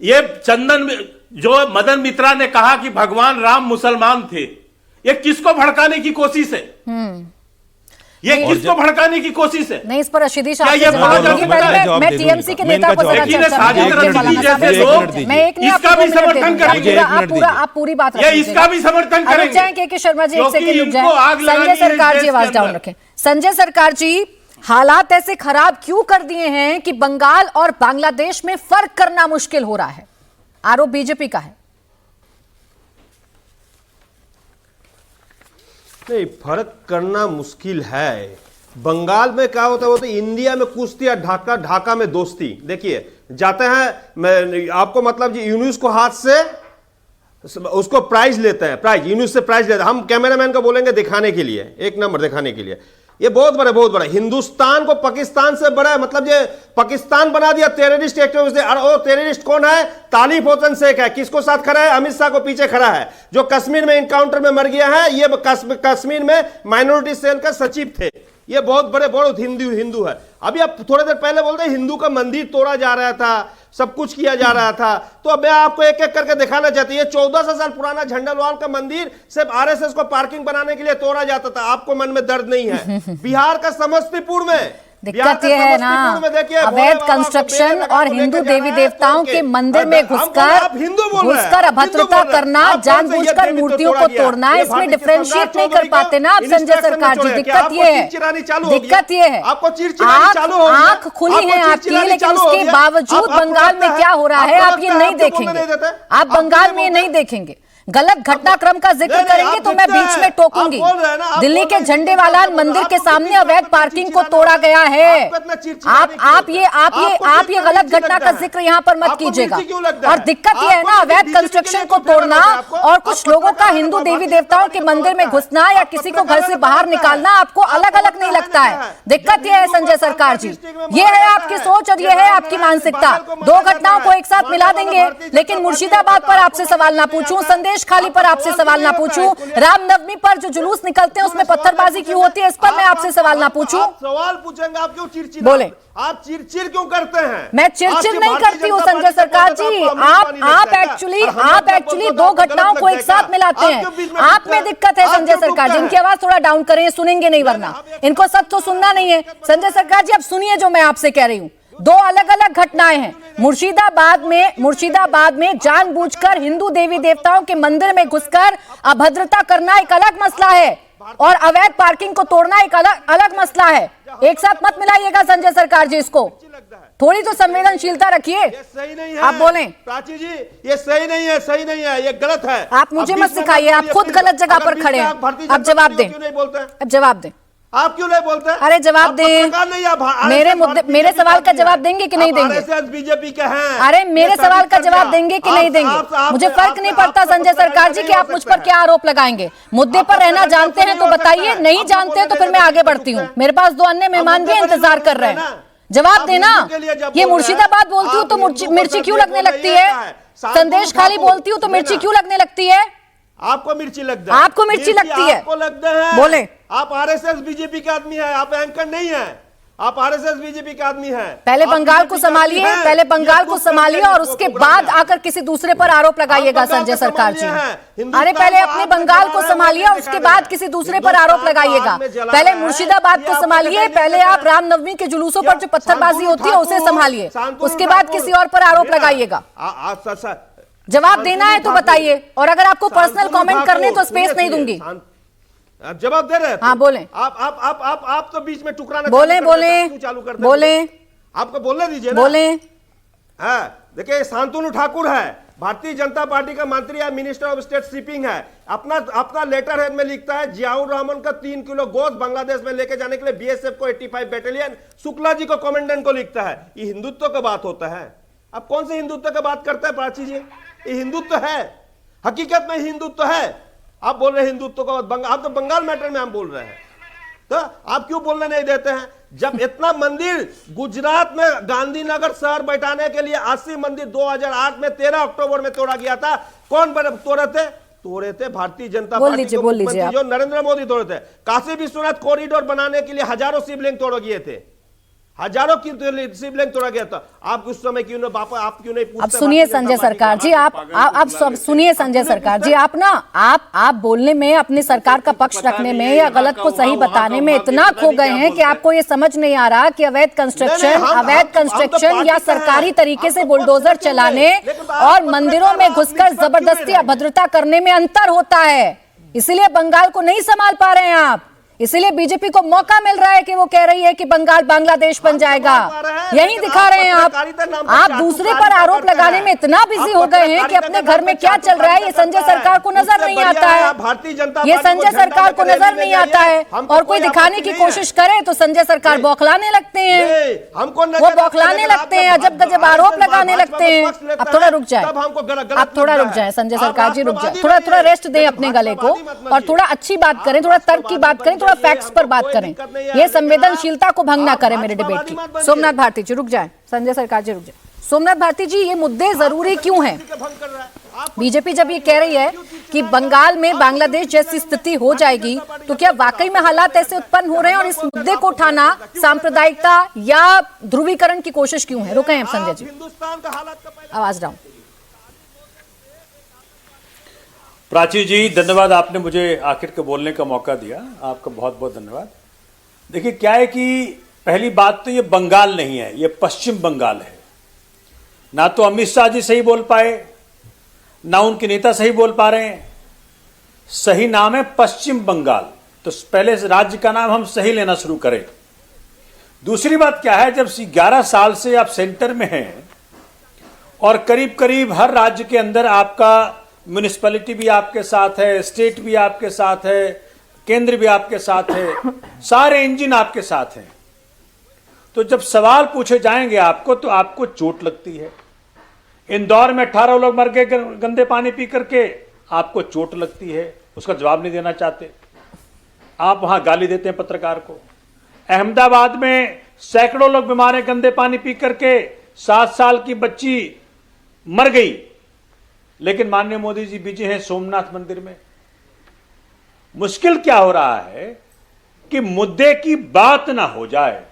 ये चंदन जो मदन मित्रा ने कहा कि भगवान राम मुसलमान थे, ये किसको भड़काने की कोशिश है? ये किसको भड़काने की कोशिश है?
नहीं, इस पर रशीदी साहब से जवाब दूंगी। पहले मैं टीएमसी के नेता को जरा चर्चा
इसका भी समर्थन करेंगे,
आप पूरी बात
ये इसका भी समर्थन करेंगे।
के शर्मा जी एक सेकंड रुक जाए। संजय सरकार जी आवाज डाउन रखें। संजय सरकार जी, हालात ऐसे खराब क्यों कर दिए हैं कि बंगाल और बांग्लादेश में फर्क करना मुश्किल हो रहा है? आरोप बीजेपी का है।
नहीं, फर्क करना मुश्किल है। बंगाल में क्या होता है, वो तो इंडिया में कुश्ती और ढाका में दोस्ती। देखिए जाते हैं, आपको मतलब जी यूनुस को हाथ से उसको प्राइज लेते हैं, प्राइज यूनुस से प्राइज लेते हैं। हम कैमरामैन को बोलेंगे दिखाने के लिए, एक नंबर दिखाने के लिए। ये बहुत बड़ा हिंदुस्तान को पाकिस्तान से बड़ा है, मतलब ये पाकिस्तान बना दिया टेररिस्ट एक्टिविस्ट। और वो टेररिस्ट कौन है? तालिब होसन शेख है। किसको साथ खड़ा है? अमित शाह को पीछे खड़ा है, जो कश्मीर में इनकाउंटर में मर गया है। ये कश्मीर में माइनॉरिटी सेल का सचिव थे। ये बहुत बड़े हिंदू है। अभी आप थोड़ी देर पहले बोलते हैं हिंदू का मंदिर तोड़ा जा रहा था, सब कुछ किया जा रहा था। तो अब मैं आपको एक एक करके दिखाना चाहती है। 1400 साल पुराना झंडलवाल का मंदिर सिर्फ आरएसएस को पार्किंग बनाने के लिए तोड़ा जाता था। आपको मन में दर्द नहीं है? बिहार का समस्तीपुर में
दिक्कत ये है ना, अवैध कंस्ट्रक्शन और हिंदू देवी देवताओं के मंदिर में घुसकर अभद्रता करना, जानबूझकर मूर्तियों को तोड़ना, इसमें डिफरेंशिएट नहीं कर पाते ना आप संजय सरकार जी। दिक्कत ये है, आंख खुली है आपकी, लेकिन उसके बावजूद बंगाल में क्या हो रहा है आप ये नहीं देखेंगे। आप बंगाल में नहीं देखेंगे। गलत घटनाक्रम का जिक्र करेंगे तो मैं बीच में टोकूंगी। दिल्ली के झंडेवालान मंदिर के सामने अवैध पार्किंग को तोड़ा गया है। आप ये गलत घटना का जिक्र यहाँ पर मत कीजिएगा। और दिक्कत ये है ना, अवैध कंस्ट्रक्शन को तोड़ना और कुछ लोगों का हिंदू देवी देवताओं के मंदिर में घुसना या किसी को घर से बाहर निकालना आपको अलग अलग नहीं लगता है। दिक्कत ये है संजय सरकार जी, ये है आपकी सोच और ये है आपकी मानसिकता। दो घटनाओं को एक साथ मिला देंगे, लेकिन मुर्शिदाबाद पर आपसे सवाल ना पूछूं, संदेश खाली पर आपसे सवाल ना पूछूं, रामनवमी पर जो जुलूस निकलते हैं उसमें पत्थरबाजी क्यों होती है, इस पर मैं आपसे सवाल ना पूछूं।
सवाल पूछेंगे आप क्यों चिड़चिड़
बोले?
आप चिड़चिड़ क्यों करते हैं?
मैं चिड़चिड़ नहीं करती हूँ संजय सरकार जी। आप एक्चुअली दो घटनाओं को एक साथ मिलाते हैं। आप में दिक्कत है संजय सरकार जी। इनकी आवाज थोड़ा डाउन करें, सुनेंगे नहीं, वरना इनको सच तो सुनना नहीं है। संजय सरकार जी अब सुनिए जो मैं आपसे कह रही हूँ। दो अलग अलग घटनाएं हैं। मुर्शिदाबाद में जानबूझकर हिंदू देवी देवताओं के मंदिर में घुसकर अभद्रता करना एक अलग मसला है और अवैध पार्किंग को तोड़ना एक अलग मसला है। एक साथ मत मिलाइएगा संजय सरकार जी, इसको थोड़ी तो संवेदनशीलता रखिए।
सही नहीं है,
आप बोलें
प्राची जी, ये सही नहीं है, ये गलत है।
आप मुझे मत सिखाइए, आप खुद गलत जगह पर खड़े हैं। अब जवाब दें, अब जवाब दें।
आप क्यों नहीं बोलते?
अरे जवाब दें। मेरे सवाल का जवाब देंगे कि नहीं देंगे?
बीजेपी के हैं।
अरे मेरे सवाल का जवाब देंगे कि नहीं देंगे? मुझे फर्क नहीं पड़ता संजय सरकार जी कि आप मुझ पर क्या आरोप लगाएंगे। मुद्दे पर रहना जानते हैं तो बताइए, नहीं जानते हैं तो फिर मैं आगे बढ़ती हूँ। मेरे पास दो अन्य मेहमान भी इंतजार कर रहे हैं। जवाब
आप
देना।
हिंदू के लिए जब
ये
बोल रहे हैं,
मुर्शिदाबाद बोलती हूँ तो
आप हिंदू को
मिर्ची क्यों
तकलीफ
लगने
होना
लगती
ये
है?
है। शांतनु
संदेश खाली
ठाकुर,
बोलती हूँ तो मिर्ची
सुनिए
क्यों लगने लगती है?
आपको मिर्ची लगता है,
आपको मिर्ची लगती है।
आपको लगता है।
बोले।
आप आरएसएस बीजेपी के आदमी है, आप एंकर नहीं है, आप आरएसएस बीजेपी के आदमी हैं।
पहले
आप
बंगाल को
बीजेपी के
संभालिए,
आदमी हैं।
पहले बंगाल
ये
को
खुद
संभालिए
करके
और
इसको
उसके
प्रोग्राम
बाद
है।
आकर किसी दूसरे पर आरोप लगाइएगा
आप बंगाल
संजय
को
सरकार जी।
संभालिए हैं। हिंदुस्तान
अरे पहले
को
अपने
आग में
बंगाल को
जला
संभालिए
रहे
और
हैं,
उसके
देखा
बाद
है।
किसी दूसरे पर
हिंदुस्तान
आरोप
को
लगाइएगा।
आग में जला
पहले
रहा है।
मुर्शिदाबाद
ये
को
आपको
संभालिए,
दिखाई नहीं
पहले
देता
आप
है।
रामनवमी के जुलूसों पर जो पत्थरबाजी होती है उसे संभालिए,
शांतनु
उसके बाद
ठाकुर,
किसी और पर आरोप लगाइएगा। जवाब
शांतनु
देना है तो
ठाकुर,
बताइए, और अगर आपको पर्सनल
शांतनु
कमेंट
ठाकुर,
करने तो स्पेस
सुनिए,
नहीं दूंगी।
आप जवाब दे रहे हैं?
हाँ, बोलें।
आप तो बीच में टुकराना
बोले बोले
चालू करते
बोले
आपको बोलने दीजिए ना।
बोले।
हाँ, देखिए शांतनु ठाकुर है, भारतीय जनता पार्टी का मंत्री है, मिनिस्टर ऑफ स्टेट शिपिंग है। अपना लेटर हेड में लिखता है जियाउर रहमान का 3 किलो गोश्त बांग्लादेश में लेके जाने के लिए बीएसएफ को 85 बैटालियन शुक्ला जी को कमांडेंट को लिखता है। ये हिंदुत्व का बात होता है? अब कौन से हिंदुत्व का बात करता है प्राची जी? ये हिंदुत्व है, हकीकत में हिंदुत्व है। आप बोल रहे हैं हिंदुत्व का, आप तो बंगाल मैटर में हम बोल रहे हैं, तो आप क्यों बोलने नहीं देते हैं? जब इतना मंदिर गुजरात में गांधीनगर शहर बैठाने के लिए 80 मंदिर 2008 में 13 अक्टूबर में तोड़ा गया था, कौन तोड़े थे भारतीय जनता
बोल
पार्टी
लीजिए,
के
बोल लीजिए
मुख्यमंत्री
आप।
जो नरेंद्र मोदी तोड़े थे। काशी विश्वनाथ कॉरिडोर बनाने के लिए हजारों शिवलिंग तोड़ गए थे, हजारों की शिवलिंग तोड़ा गया था। आप उस समय क्यों ना बापा, आप क्यों नहीं पूछते?
अब सुनिए संजय सरकार जी, आप सब सुनिए संजय सरकार जी, आप ना आप बोलने में, अपनी सरकार का पक्ष रखने में या गलत को सही बताने में इतना खो गए हैं कि आपको ये समझ नहीं आ रहा कि अवैध कंस्ट्रक्शन या सरकारी तरीके से बुलडोजर चलाने और मंदिरों में घुसकर जबरदस्ती अभद्रता करने में अंतर होता है। इसीलिए बंगाल को नहीं संभाल पा रहे हैं आप, इसीलिए बीजेपी को मौका मिल रहा है कि वो कह रही है कि बंगाल बांग्लादेश बन जाएगा। यही दिखा रहे हैं आप दूसरे पर आरोप लगाने में इतना बिजी हो गए हैं कि अपने घर में क्या चल रहा है ये संजय सरकार को नजर नहीं आता है। ये संजय सरकार को नजर नहीं आता है, और कोई दिखाने की कोशिश करे तो संजय सरकार बौखलाने लगते हैं, वो बौखलाने लगते हैं, अजब गजब आरोप लगाने लगते हैं। अब थोड़ा रुक जाए, आप थोड़ा रुक जाए संजय सरकार जी, रुक जाए, थोड़ा रेस्ट दें अपने गले को और थोड़ा अच्छी बात करें, थोड़ा तर्क की बात करें, थोड़ा फैक्ट्स पर बात करें, ये संवेदनशीलता को भंग ना करें मेरे डिबेट की। सोमनाथ भारती जी रुक जाएं, संजय सरकार जी रुक जाएं। सोमनाथ भारती जी, ये मुद्दे जरूरी क्यों हैं? बीजेपी जब ये कह रही है कि बंगाल में बांग्लादेश जैसी स्थिति हो जाएगी, तो क्या वाकई में हालात ऐसे उत्पन्न हो रहे हैं और इस मुद्दे को उठाना सांप्रदायिकता या ध्रुवीकरण की कोशिश क्यों है? रुके हैं संजय जी, आवाज डाउन।
प्राची जी धन्यवाद, आपने मुझे आखिर के बोलने का मौका दिया, आपका बहुत बहुत धन्यवाद। देखिए क्या है कि पहली बात तो ये बंगाल नहीं है, ये पश्चिम बंगाल है। ना तो अमित शाह जी सही बोल पाए, ना उनके नेता सही बोल पा रहे हैं। सही नाम है पश्चिम बंगाल, तो पहले इस राज्य का नाम हम सही लेना शुरू करें। दूसरी बात क्या है, जब 11 साल से आप सेंटर में हैं और करीब करीब हर राज्य के अंदर आपका म्युनिसिपैलिटी भी आपके साथ है, स्टेट भी आपके साथ है, केंद्र भी आपके साथ है, सारे इंजन आपके साथ हैं, तो जब सवाल पूछे जाएंगे आपको तो आपको चोट लगती है। इंदौर में 18 लोग मर गए गंदे पानी पी करके, आपको चोट लगती है, उसका जवाब नहीं देना चाहते, आप वहां गाली देते हैं पत्रकार को। अहमदाबाद में सैकड़ों लोग बीमार हैं गंदे पानी पी करके, 7 साल की बच्ची मर गई, लेकिन माननीय मोदी जी बिजी हैं सोमनाथ मंदिर में। मुश्किल क्या हो रहा है कि मुद्दे की बात ना हो जाए,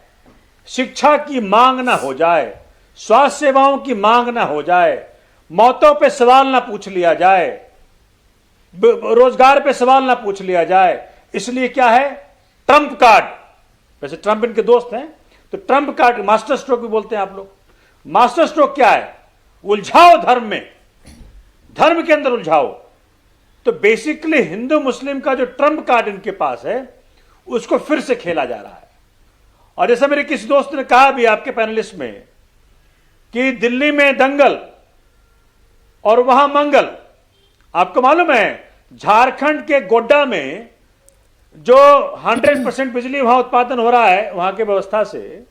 शिक्षा की मांग ना हो जाए, स्वास्थ्य सेवाओं की मांग ना हो जाए, मौतों पे सवाल ना पूछ लिया जाए, रोजगार पे सवाल ना पूछ लिया जाए। इसलिए क्या है, ट्रंप कार्ड, वैसे ट्रंप इनके दोस्त हैं, तो ट्रंप कार्ड, मास्टर स्ट्रोक भी बोलते हैं आप लोग। मास्टर स्ट्रोक क्या है, उलझाओ धर्म में, धर्म के अंदर उलझाओ। तो बेसिकली हिंदू मुस्लिम का जो ट्रंप कार्ड इनके पास है उसको फिर से खेला जा रहा है। और जैसा मेरे किसी दोस्त ने कहा भी आपके पैनलिस्ट में कि दिल्ली में दंगल और वहां मंगल। आपको मालूम है झारखंड के गोड्डा में जो 100% बिजली वहां उत्पादन हो रहा है वहां की व्यवस्था से,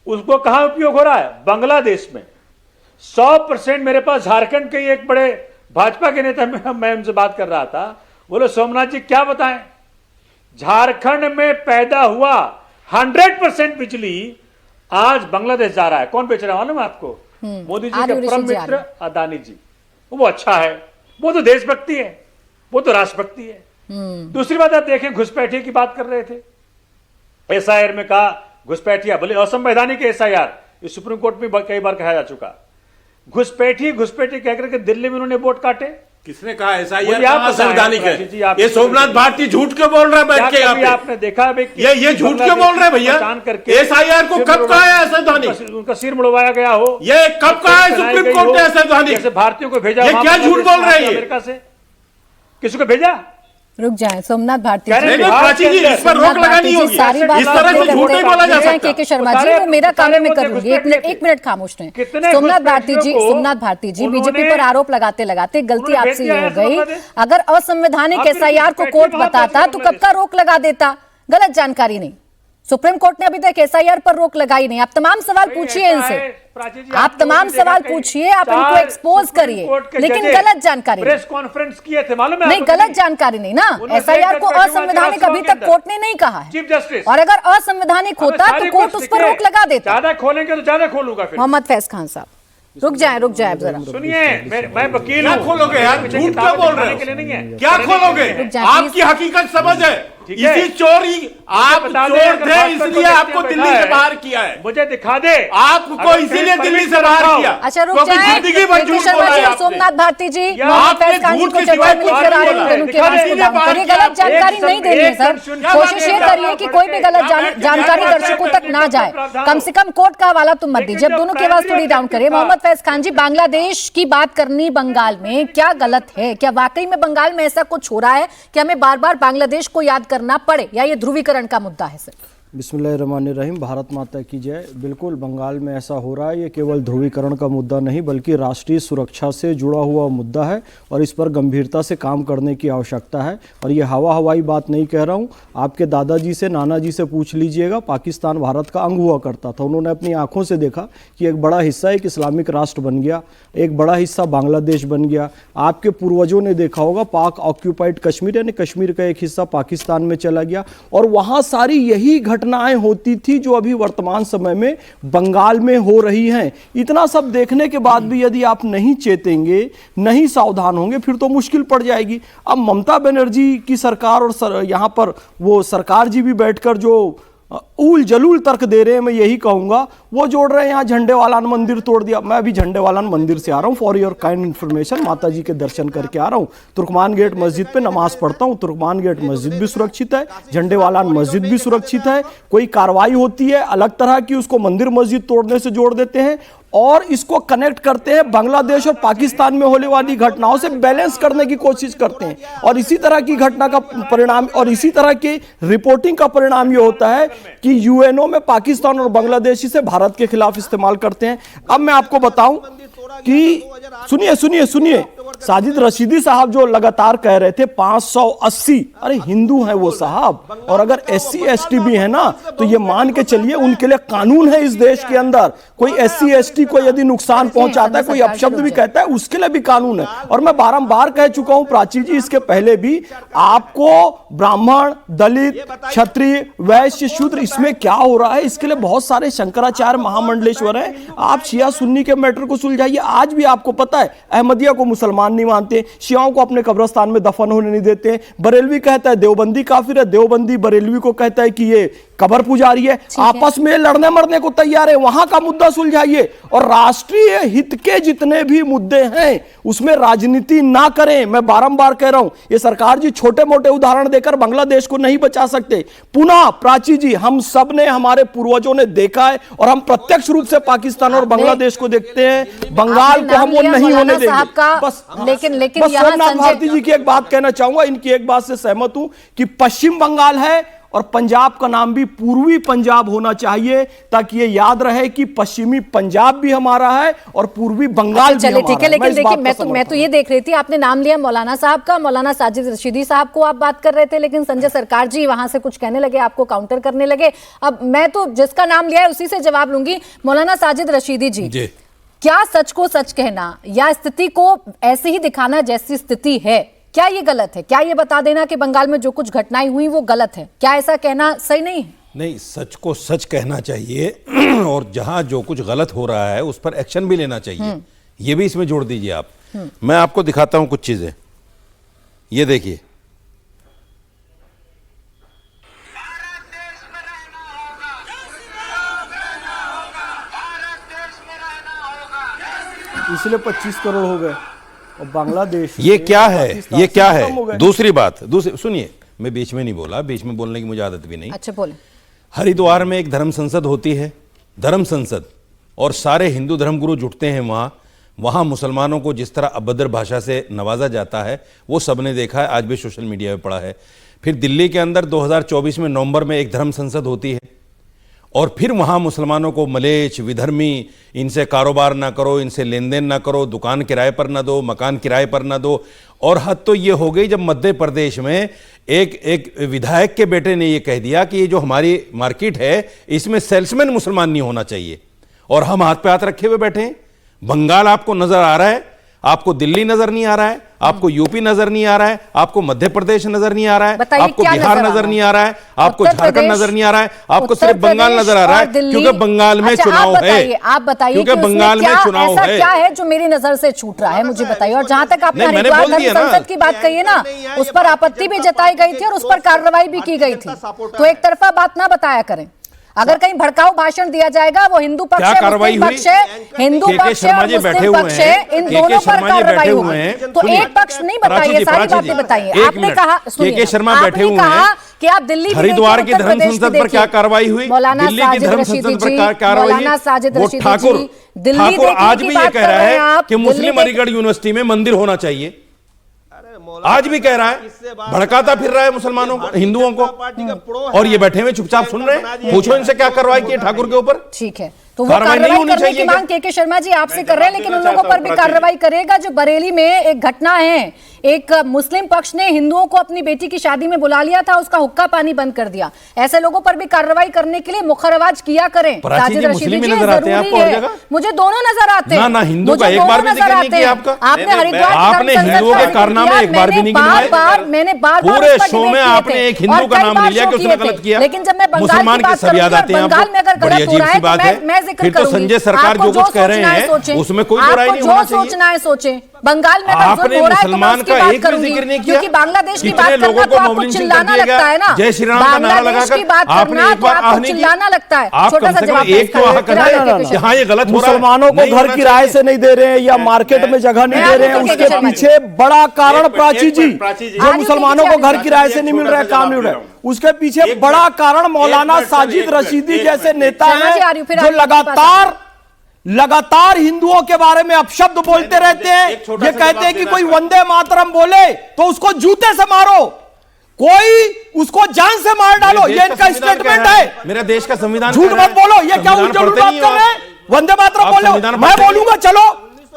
उसको कहां उपयोग हो रहा है, बांग्लादेश में। 100% मेरे पास झारखंड के एक बड़े भाजपा के नेता, मैं उनसे बात कर रहा था, बोले सोमनाथ जी क्या बताएं, झारखंड में पैदा हुआ 100% बिजली आज बांग्लादेश जा रहा है, कौन बेच रहा है मालूम है आपको? मोदी जी
आर
के
ऋषि
परम
जी आ
मित्र
रहे
अदानी जी। वो अच्छा है, वो तो देशभक्ति है, वो तो राष्ट्रभक्ति है। दूसरी बात आप देखें, घुसपैठिए की बात कर रहे थे, एसआईआर में कहा घुसपैठिया भले असंवैधानिक एसआईआर, ये सुप्रीम कोर्ट में कई बार कहा जा चुका। घुसपैठी कह करके दिल्ली में उन्होंने वोट काटे।
किसने कहा ऐसा?
मुझे
ये
आप बताएं,
संवैधानिक
राजीव जी,
है?
आप
ये सोमनाथ भारती झूठ क्यों बोल रहा है बैठ के यहाँ पे?
आपने देखा
ये झूठ क्यों बोल रहे हैं भैया? एसआईआर को कब कहा है असंवैधानिक?
उनका सिर मुड़वाया गया हो,
ये कब कहा है सुप्रीम कोर्ट ने असंवैधानिक?
जैसे भारतीयों को भेजा,
ये क्या झूठ बोल रहे हैं?
अमेरिका से किसी को भेजा?
रुक जाएं, सोमनाथ भारती
कह रहे
जी।
हैं कि
प्राची जी, इस पर रोक लगानी होगी।
सारी बात
इस तरह से झूठ नहीं बोला जा सकता।
के शर्मा जी, वो मेरा काम है, मैं करूंगी। एक मिनट खामोश रहें।
कितने
सोमनाथ भारती जी,
घुसपैठियों को
सोमनाथ भारती जी,
उन्होंने-
बीजेपी पर आरोप लगाते लगाते गलती
उन्होंने
आपसे
भेज
ये
दिया
हो
है
गई,
बांग्लादेश।
अगर असंवैधानिक
आप
एसआईआर को
घुसपैठी
कोर्ट
बात
बताता
ऐसे
तो कब का रोक लगा देता? गलत जानकारी नहीं। सुप्रीम कोर्ट ने अभी तक एसआईआर पर रोक लगाई नहीं। आप तमाम सवाल पूछिए इनसे, आप तमाम सवाल पूछिए, आप इनको एक्सपोज करिए, लेकिन गलत जानकारी नहीं।
प्रेस कॉन्फ्रेंस किए थे मालूम है
नहीं,
आपको?
गलत जानकारी नहीं ना।
उन्होंने
एसआईआर को
देखकर
असंवैधानिक
चुनाव
अभी
के
तक
अंदर।
कोर्ट ने नहीं कहा है,
चीफ जस्टिस।
और अगर असंवैधानिक होता तो कोर्ट उस पर रोक लगा देता।
ज्यादा खोलेंगे तो ज्यादा खोलूंगा फिर।
मोहम्मद फैज खान साहब, रुक जाए आप जरा।
सुनिए, मैं वकील
क्या
हूं।
खोलोगे यार?
पीछे
झूठ
किताबें
क्यों बोल
दिखाने
रहे
के लिए नहीं है।
हो? क्या
कहने के लिए
खोलोगे?
नहीं है।
जाए,
आपकी
प्लीज।
हकीकत समझ है।
ठीक है।
इसी चोरी आप
बता दे,
चोर
अगर
थे,
भाजपा
इसलिए
को
आपको
बैठा
दिल्ली
है,
से बाहर किया है।
मुझे दिखा दे।
आपको
अगर
इसीलिए
कहीं
दिल्ली से
परमिट
बाहर
दिखाओ।
किया।
अच्छा रुक
क्योंकि
जाए,
जिंदगी भर
के
झूठ
शर्मा
बोला
जी
है
और
आपने।
सोमनाथ भारती जी,
या
मोहम्मद
आपने
फैज खान जी
झूठ
को
के
जवाब
सिवाय
में लिख
कुछ
कर आ
नहीं
रही हूँ,
बोला है।
उनके आवाज को
इसीलिए
डाउन
बाहर
करिए।
किया
गलत
आपने।
जानकारी नहीं दे रही है सर।
क्या
कोशिश ये करिए कि कोई भी गलत जानकारी दर्शकों तक ना जाए। कम से कम कोर्ट का हवाला तुम मत दीजिए। अब दोनों की आवाज थोड़ी डाउन करिए। मोहम्मद फैज खान जी, बांग्लादेश की बात करनी बंगाल में क्या गलत है? क्या वाकई में बंगाल में ऐसा कुछ हो रहा है कि हमें बार बार बांग्लादेश को याद करना पड़े, या ये ध्रुवीकरण का मुद्दा है सर?
बिस्मिल्लाहिर्रहमानिर्रहीम, भारत माता की जय। बिल्कुल बंगाल में ऐसा हो रहा है। ये केवल ध्रुवीकरण का मुद्दा नहीं बल्कि राष्ट्रीय सुरक्षा से जुड़ा हुआ मुद्दा है और इस पर गंभीरता से काम करने की आवश्यकता है। और ये हवाई बात नहीं कह रहा हूँ। आपके दादाजी से, नाना जी से पूछ लीजिएगा, पाकिस्तान भारत का अंग हुआ करता था। उन्होंने अपनी आंखों से देखा कि एक बड़ा हिस्सा एक इस्लामिक राष्ट्र बन गया, एक बड़ा हिस्सा बांग्लादेश बन गया। आपके पूर्वजों ने देखा होगा पाक ऑक्यूपाइड कश्मीर, यानी कश्मीर का एक हिस्सा पाकिस्तान में चला गया, और वहाँ सारी यही घटनाएं होती थी जो अभी वर्तमान समय में बंगाल में हो रही हैं। इतना सब देखने के बाद भी यदि आप नहीं चेतेंगे, नहीं सावधान होंगे, फिर तो मुश्किल पड़ जाएगी। अब ममता बनर्जी की सरकार और यहाँ पर वो सरकार जी भी बैठकर जो ऊल जलूल तर्क दे रहे हैं, मैं यही कहूंगा, वो जोड़ रहे हैं यहाँ झंडे वाला मंदिर तोड़ दिया। मैं अभी झंडे वाला मंदिर से आ रहा हूँ, फॉर योर काइंड इन्फॉर्मेशन। माता जी के दर्शन करके आ रहा हूँ। तुर्कमान गेट मस्जिद पे नमाज पढ़ता हूँ। तुर्कमान गेट मस्जिद भी सुरक्षित है, झंडे वाला मस्जिद भी सुरक्षित है। कोई कार्रवाई होती है अलग तरह की, उसको मंदिर मस्जिद तोड़ने से जोड़ देते हैं और इसको कनेक्ट करते हैं बांग्लादेश और पाकिस्तान में होने वाली घटनाओं से, बैलेंस करने की कोशिश करते हैं। और इसी तरह की घटना का परिणाम और इसी तरह की रिपोर्टिंग का परिणाम ये होता है कि यूएनओ में पाकिस्तान और बांग्लादेशी से भारत के खिलाफ इस्तेमाल करते हैं। अब मैं आपको बताऊं कि सुनिए, साजिद रशीदी साहब जो लगातार कह रहे थे 580, अरे हिंदू हैं वो साहब, और अगर SC ST भी है ना तो ये मान के चलिए उनके लिए कानून है इस देश के अंदर। कोई SC ST को यदि नुकसान पहुंचाता है, कोई अपशब्द भी कहता है, उसके लिए भी कानून है। और मैं बारंबार कह चुका हूं प्राची जी, इसके पहले भी, आपको ब्राह्मण, दलित, क्षत्रिय, वैश्य, शूद्र, इसमें क्या हो रहा है, इसके लिए बहुत सारे शंकराचार्य महामंडलेश्वर हैं। आप शिया सुन्नी के मैटर को सुलझाइए। आज भी आपको पता है अहमदिया को मुसलमान नहीं मानते, शियाओं को अपने कब्रिस्तान में दफन होने नहीं देते। बरेलवी कहता है देवबंदी काफिर है, देवबंदी बरेलवी को कहता है कि ये कब्र पुजारी है। आपस में लड़ने मरने को तैयार है। वहां का मुद्दा सुलझाइए और राष्ट्रीय हित के जितने भी मुद्दे हैं उसमें राजनीति ना करें। मैं बारंबार कह रहा हूं, ये सरकार जी छोटे मोटे उदाहरण देकर बांग्लादेश को नहीं बचा सकते। पुनः प्राची जी, हम सब ने, हमारे पूर्वजों ने देखा है और हम प्रत्यक्ष रूप से पाकिस्तान और बांग्लादेश को देखते हैं। बंगाल को हम वो नहीं होने देंगे। बस सोमनाथ भारती जी की एक बात कहना चाहूंगा, इनकी एक बात से सहमत हूं कि पश्चिम बंगाल है और पंजाब का नाम भी पूर्वी पंजाब होना चाहिए, ताकि ये याद रहे कि पश्चिमी पंजाब भी हमारा है और पूर्वी बंगाल भी हमारा है।
ठीक है, लेकिन देखिए मैं तो ये देख रही थी, आपने नाम लिया मौलाना साहब का, मौलाना साजिद रशीदी साहब को आप बात कर रहे थे, लेकिन संजय सरकार जी वहां से कुछ कहने लगे, आपको काउंटर करने लगे। अब मैं तो जिसका नाम लिया है उसी से जवाब लूंगी। मौलाना साजिद रशीदी जी, क्या सच को सच कहना या स्थिति को ऐसे ही दिखाना जैसी स्थिति है, क्या ये गलत है? क्या ये बता देना कि बंगाल में जो कुछ घटनाएं हुई वो गलत है, क्या ऐसा कहना सही नहीं है?
नहीं, सच को सच कहना चाहिए और जहां जो कुछ गलत हो रहा है उस पर एक्शन भी लेना चाहिए, ये भी इसमें जोड़ दीजिए आप। मैं आपको दिखाता हूं कुछ चीजें, ये देखिए।
इसलिए 25 करोड़ हो गए और बांग्लादेश
ये क्या है,
पाकिस्तान
ये
से
क्या
खत्म हो
है?
गए।
दूसरी बात, सुनिए, मैं बीच में नहीं बोला, बीच में बोलने की मुझे आदत भी नहीं।
अच्छा बोले।
हरिद्वार में एक धर्म संसद होती है, धर्म संसद, और सारे हिंदू धर्मगुरु जुटते हैं वहां मुसलमानों को जिस तरह अभद्र भाषा से नवाजा जाता है वो सबने देखा है, आज भी सोशल मीडिया में पड़ा है। फिर दिल्ली के अंदर 2024 में नवंबर में एक धर्म संसद होती है और फिर वहां मुसलमानों को मलेच्छ, विधर्मी, इनसे कारोबार ना करो, इनसे लेन देन ना करो, दुकान किराए पर ना दो, मकान किराए पर ना दो। और हद तो ये हो गई जब मध्य प्रदेश में एक विधायक के बेटे ने ये कह दिया कि ये जो हमारी मार्केट है इसमें सेल्समैन मुसलमान नहीं होना चाहिए, और हम हाथ पे हाथ रखे हुए बैठे हैं। बंगाल आपको नजर आ रहा है, आपको दिल्ली नजर नहीं आ रहा है, आपको यूपी नजर नहीं आ रहा है, आपको मध्य प्रदेश नजर नहीं आ रहा है,
बताइए
आपको
क्या
बिहार
नजर आ
नजर
रहा
नहीं
है?
आ रहा है, आपको
उत्तर
झारखंड
प्रदेश,
नजर नहीं आ रहा है, आपको
उत्तर
सिर्फ बंगाल
प्रदेश
नजर आ रहा
और
है,
दिल्ली।
क्योंकि बंगाल में
अच्छा,
चुनाव है।
आप बताइए
क्योंकि
कि उसमें
बंगाल में
क्या
चुनाव
ऐसा
है।
क्या है जो मेरी नजर से छूट रहा है, मुझे बताइए। और जहां तक आपने
नहीं, मैंने
हरिद्वार
बोल दिया
धर्म
ना।
संसद की बात कही है ना, उस पर आपत्ति भी जताई गई थी और उस पर कार्रवाई भी की गई थी, तो एक तरफा बात ना बताया करें। अगर कहीं भड़काऊ भाषण दिया जाएगा, वो हिंदू पक्ष
क्या
है,
कार्रवाई
मुस्लिम
हुई?
पक्ष है, हिंदू
के.के.
पक्ष है
शर्मा
और
जी बैठे
मुस्लिम
हुए
पक्ष
हैं।
है, इन
के.के.
दोनों पर
शर्मा जी
कार्रवाई
बैठे
होगी।
हुए हैं।
तो
सुनिए,
एक पक्ष नहीं बताइए, सारी
प्राची जी,
बातें बताइए।
एक
आपने
मिनट।
कहा,
के.के. शर्मा बैठे हुए
कहा
हैं
कि आप दिल्ली भी
हरिद्वार
देखिए,
की
उत्तर
धर्म
प्रदेश भी
संसद पर क्या
देखिए।
कार्रवाई हुई?
मौलाना
दिल्ली की
साजिद
धर्म
रशीदी
संसद पर
जी,
क्या कार्रवाई हुई?
मौलाना साजिद
वो
रशीदी
ठाकुर
जी, दिल्ली
ठाकुर
देखने
आज
की
भी ये
बात
कह
कर
रहा
रहे हैं
है
आप,
कि
दिल्ली
मुस्लिम अलीगढ़ यूनिवर्सिटी में मंदिर होना चाहिए, आज भी कह रहा है, भड़काता फिर रहा है मुसलमानों को, हिंदुओं को, और ये बैठे हुए चुपचाप सुन रहे हैं। पूछो इनसे क्या कार्रवाई की ठाकुर के ऊपर।
ठीक है, तो वो
कार्रवाई नहीं
कार्रवाई
होनी
करने की
चाहिए
मांग के शर्मा जी आपसे कर रहे हैं, लेकिन उन लोगों पर भी कार्रवाई करेगा। जो बरेली में एक घटना है, एक मुस्लिम पक्ष ने हिंदुओं को अपनी बेटी की शादी में बुला लिया था, उसका हुक्का पानी बंद कर दिया। ऐसे लोगों पर भी कार्रवाई करने के लिए मुखरआवाज किया करें। साजिद रशीदी जी, जरूरी है। मुझे दोनों नजर आते हैं।
ना हिंदू का एक बार भी जिक्र नहीं किया आपका।
आपने हरिद्वार
आपने हिंदुओं के कारनामे एक बार भी नहीं गिनाए।
मैंने बार
पूरे शो में आपने एक हिंदू का नाम नहीं लिया कि उसने गलत किया।
लेकिन जब मैं
मुसलमान की सब याद आते हैं आपको। बड़ी अजीब सी बात है। फिर तो संजय सरकार जो कुछ कह रहे हैं उसमें कोई बुराई नहीं होना चाहिए।
सोचना है सोचें। बंगाल में अगर
आपने
जुल्म हो रहा है तो मैं
मुसलमान
उसकी
का
बात
एक भी
करूंगी,
जिक्र नहीं किया।
क्योंकि बांग्लादेश की
इतने
बात
लोगों
करना
को
तो आपको
मोबिलिटी
चिल्लाना
कर दिया
लगता है ना।
जय श्री राम का नारा
बांग्लादेश
लगाकर
की बात
आपने
करना
एक
तो
बार
आपको
आह नहीं
चिल्लाना लगता है।
आप
छोटा
कम
सा
से कम
जवाब
एक तो आह करना है कि हाँ ये गलत हो रहा है।
मुसलमानों को घर किराए से नहीं दे रहे हैं या मार्केट में जगह नहीं दे रहे हैं, उसके पीछे बड़ा कारण प्राची जी, जो मुसलमानों को घर किराए से नहीं मिल रहा है, काम नहीं हो रहा है, उसके पीछे बड़ा कारण मौलाना साजिद रशीदी जैसे नेता हैं जो लगातार हिंदुओं के बारे में अपशब्द बोलते रहते हैं। ये कहते हैं कि कोई वंदे मातरम बोले तो उसको जूते से मारो, कोई उसको जान से मार डालो, ये इनका स्टेटमेंट है।
मेरा देश का संविधान,
झूठ मत बोलो, ये क्या उल्टी बात कर रहे हैं? वंदे मातरम बोलो, मैं बोलूंगा, चलो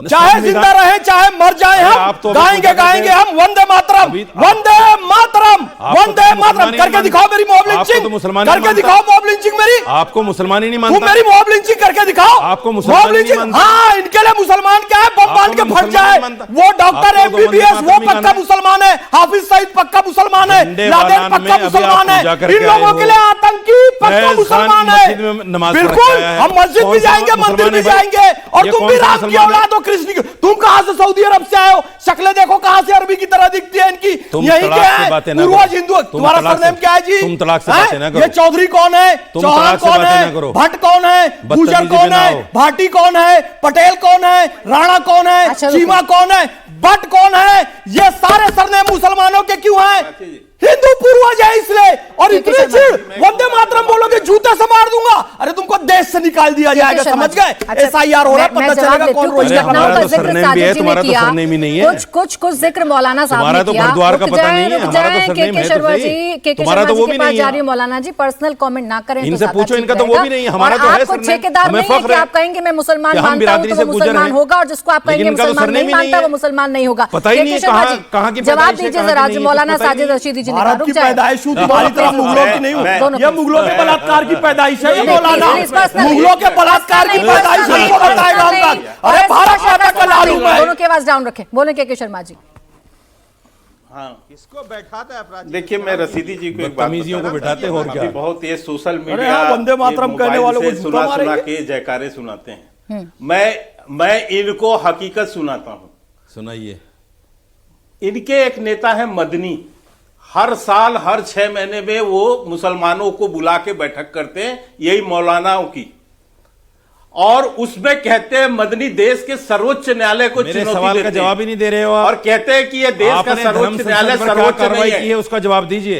चाहे जिंदा रहे चाहे मर जाए, हम गाएंगे हम वंदे मातरम, वंदे मातरम, वंदे मातरम करके दिखाओ मेरी मॉब लिंचिंग, करके दिखाओ मॉब लिंचिंग मेरी।
आपको मुसलमान ही नहीं मानता,
मेरी मॉब लिंचिंग करके दिखाओ।
आपको मुसलमान नहीं मानता।
हाँ, इनके लिए मुसलमान क्या है, बम बांध के फट जाए। वो डॉक्टर MBBS वो पक्का मुसलमान है, हाफिज सईद पक्का मुसलमान है, लादेन पक्का मुसलमान है, इन लोगों के लिए आतंकी पक्का मुसलमान है। बिल्कुल, हम मस्जिद भी जाएंगे, मंदिर भी जाएंगे, और तुम भी राम की औलाद हो, कृष्ण की। तुम कहां से सऊदी अरब से आए हो? शक्लें देखो कहां से अरबी की तरह दिखती है इनकी। यही क्या है, पूर्वज हिंदू। तुम्हारा सरनेम क्या है जी?
तुम तलाक से बातें ना करो।
ये चौधरी कौन है, चौहान कौन है, भट्ट कौन है, गुजर कौन है, भाटी कौन है, पटेल कौन है, राणा कौन है, चीमा कौन है, भट्ट कौन है? ये सारे सरनेम मुसलमानों के क्यों हैं? हिंदू पूर्वज है इसलिए। और इतनी चिड़, वंदे मातरम बोलोगे जूते से मार दूंगा। अरे तुमको देश से निकाल दिया जाएगा, समझ गए? SIR हो रहा है, पता चलेगा कौन रोज का
हमारा तो सरनेम भी है, तुम्हारा तो सरनेम ही नहीं है।
कुछ जिक्र मौलाना साहब
हमारा तो भरद्वार का पता नहीं है, हमारा तो सरनेम है तो सही। तुम्हारा तो वो भी नहीं है।
मौलाना जी पर्सनल कमेंट ना करें,
इनसे पूछो, इनका तो वो भी नहीं है, हमारा तो है सरनेम।
ठेकेदार नहीं है कि आप कहेंगे मैं मुसलमान मानता हूं तो वो मुसलमान होगा, और जिसको आप कहेंगे मुसलमान नहीं मानता वो मुसलमान नहीं होगा।
पता ही नहीं कहां की
जवाब दीजिए जरा मौलाना साजिद रशीदी जी ने। रुक जाए,
तुम्हारी तरह मुगलों की नहीं हूं, ये मुगलों के बलात्कार की पैदाइश है, ये मौलाना मुगलों के बलात्कार की पैदाइश हमको बताएगा हम तक। अरे भारत माता का लालू मैं।
दोनों की आवाज डाउन रखें, बोले के शर्मा जी।
हाँ
किसको बैठाता है प्राची?
देखिए, मैं रसीदी जी को एक बात
बदतमीजियों को बिठाते हैं और
अभी
क्या?
बहुत ये सोशल
अरे
मीडिया
हाँ, वंदे मातरम
ये
कहने
मोबाइल
वालों को
से
जूता
सुना
मारेंगे।
के जयकारे सुनाते हैं। मैं इनको हकीकत सुनाता हूं।
सुनाइए।
इनके एक नेता है मदनी, हर साल हर 6 महीने में वो मुसलमानों को बुला के बैठक करते हैं, यही मौलानाओं की, और उसमें कहते हैं मदनी देश के सर्वोच्च न्यायालय को
मेरे
चुनौती
सवाल का
देते
जवाब
हैं।
ही नहीं दे रहे हो आप।
और कहते हैं कि ये देश का
आपने धर्म
सर्वोच्च न्यायालय
संसद पर क्या
सर्वोच्च
कार्रवाई
नहीं
की है
है।
उसका जवाब दीजिए।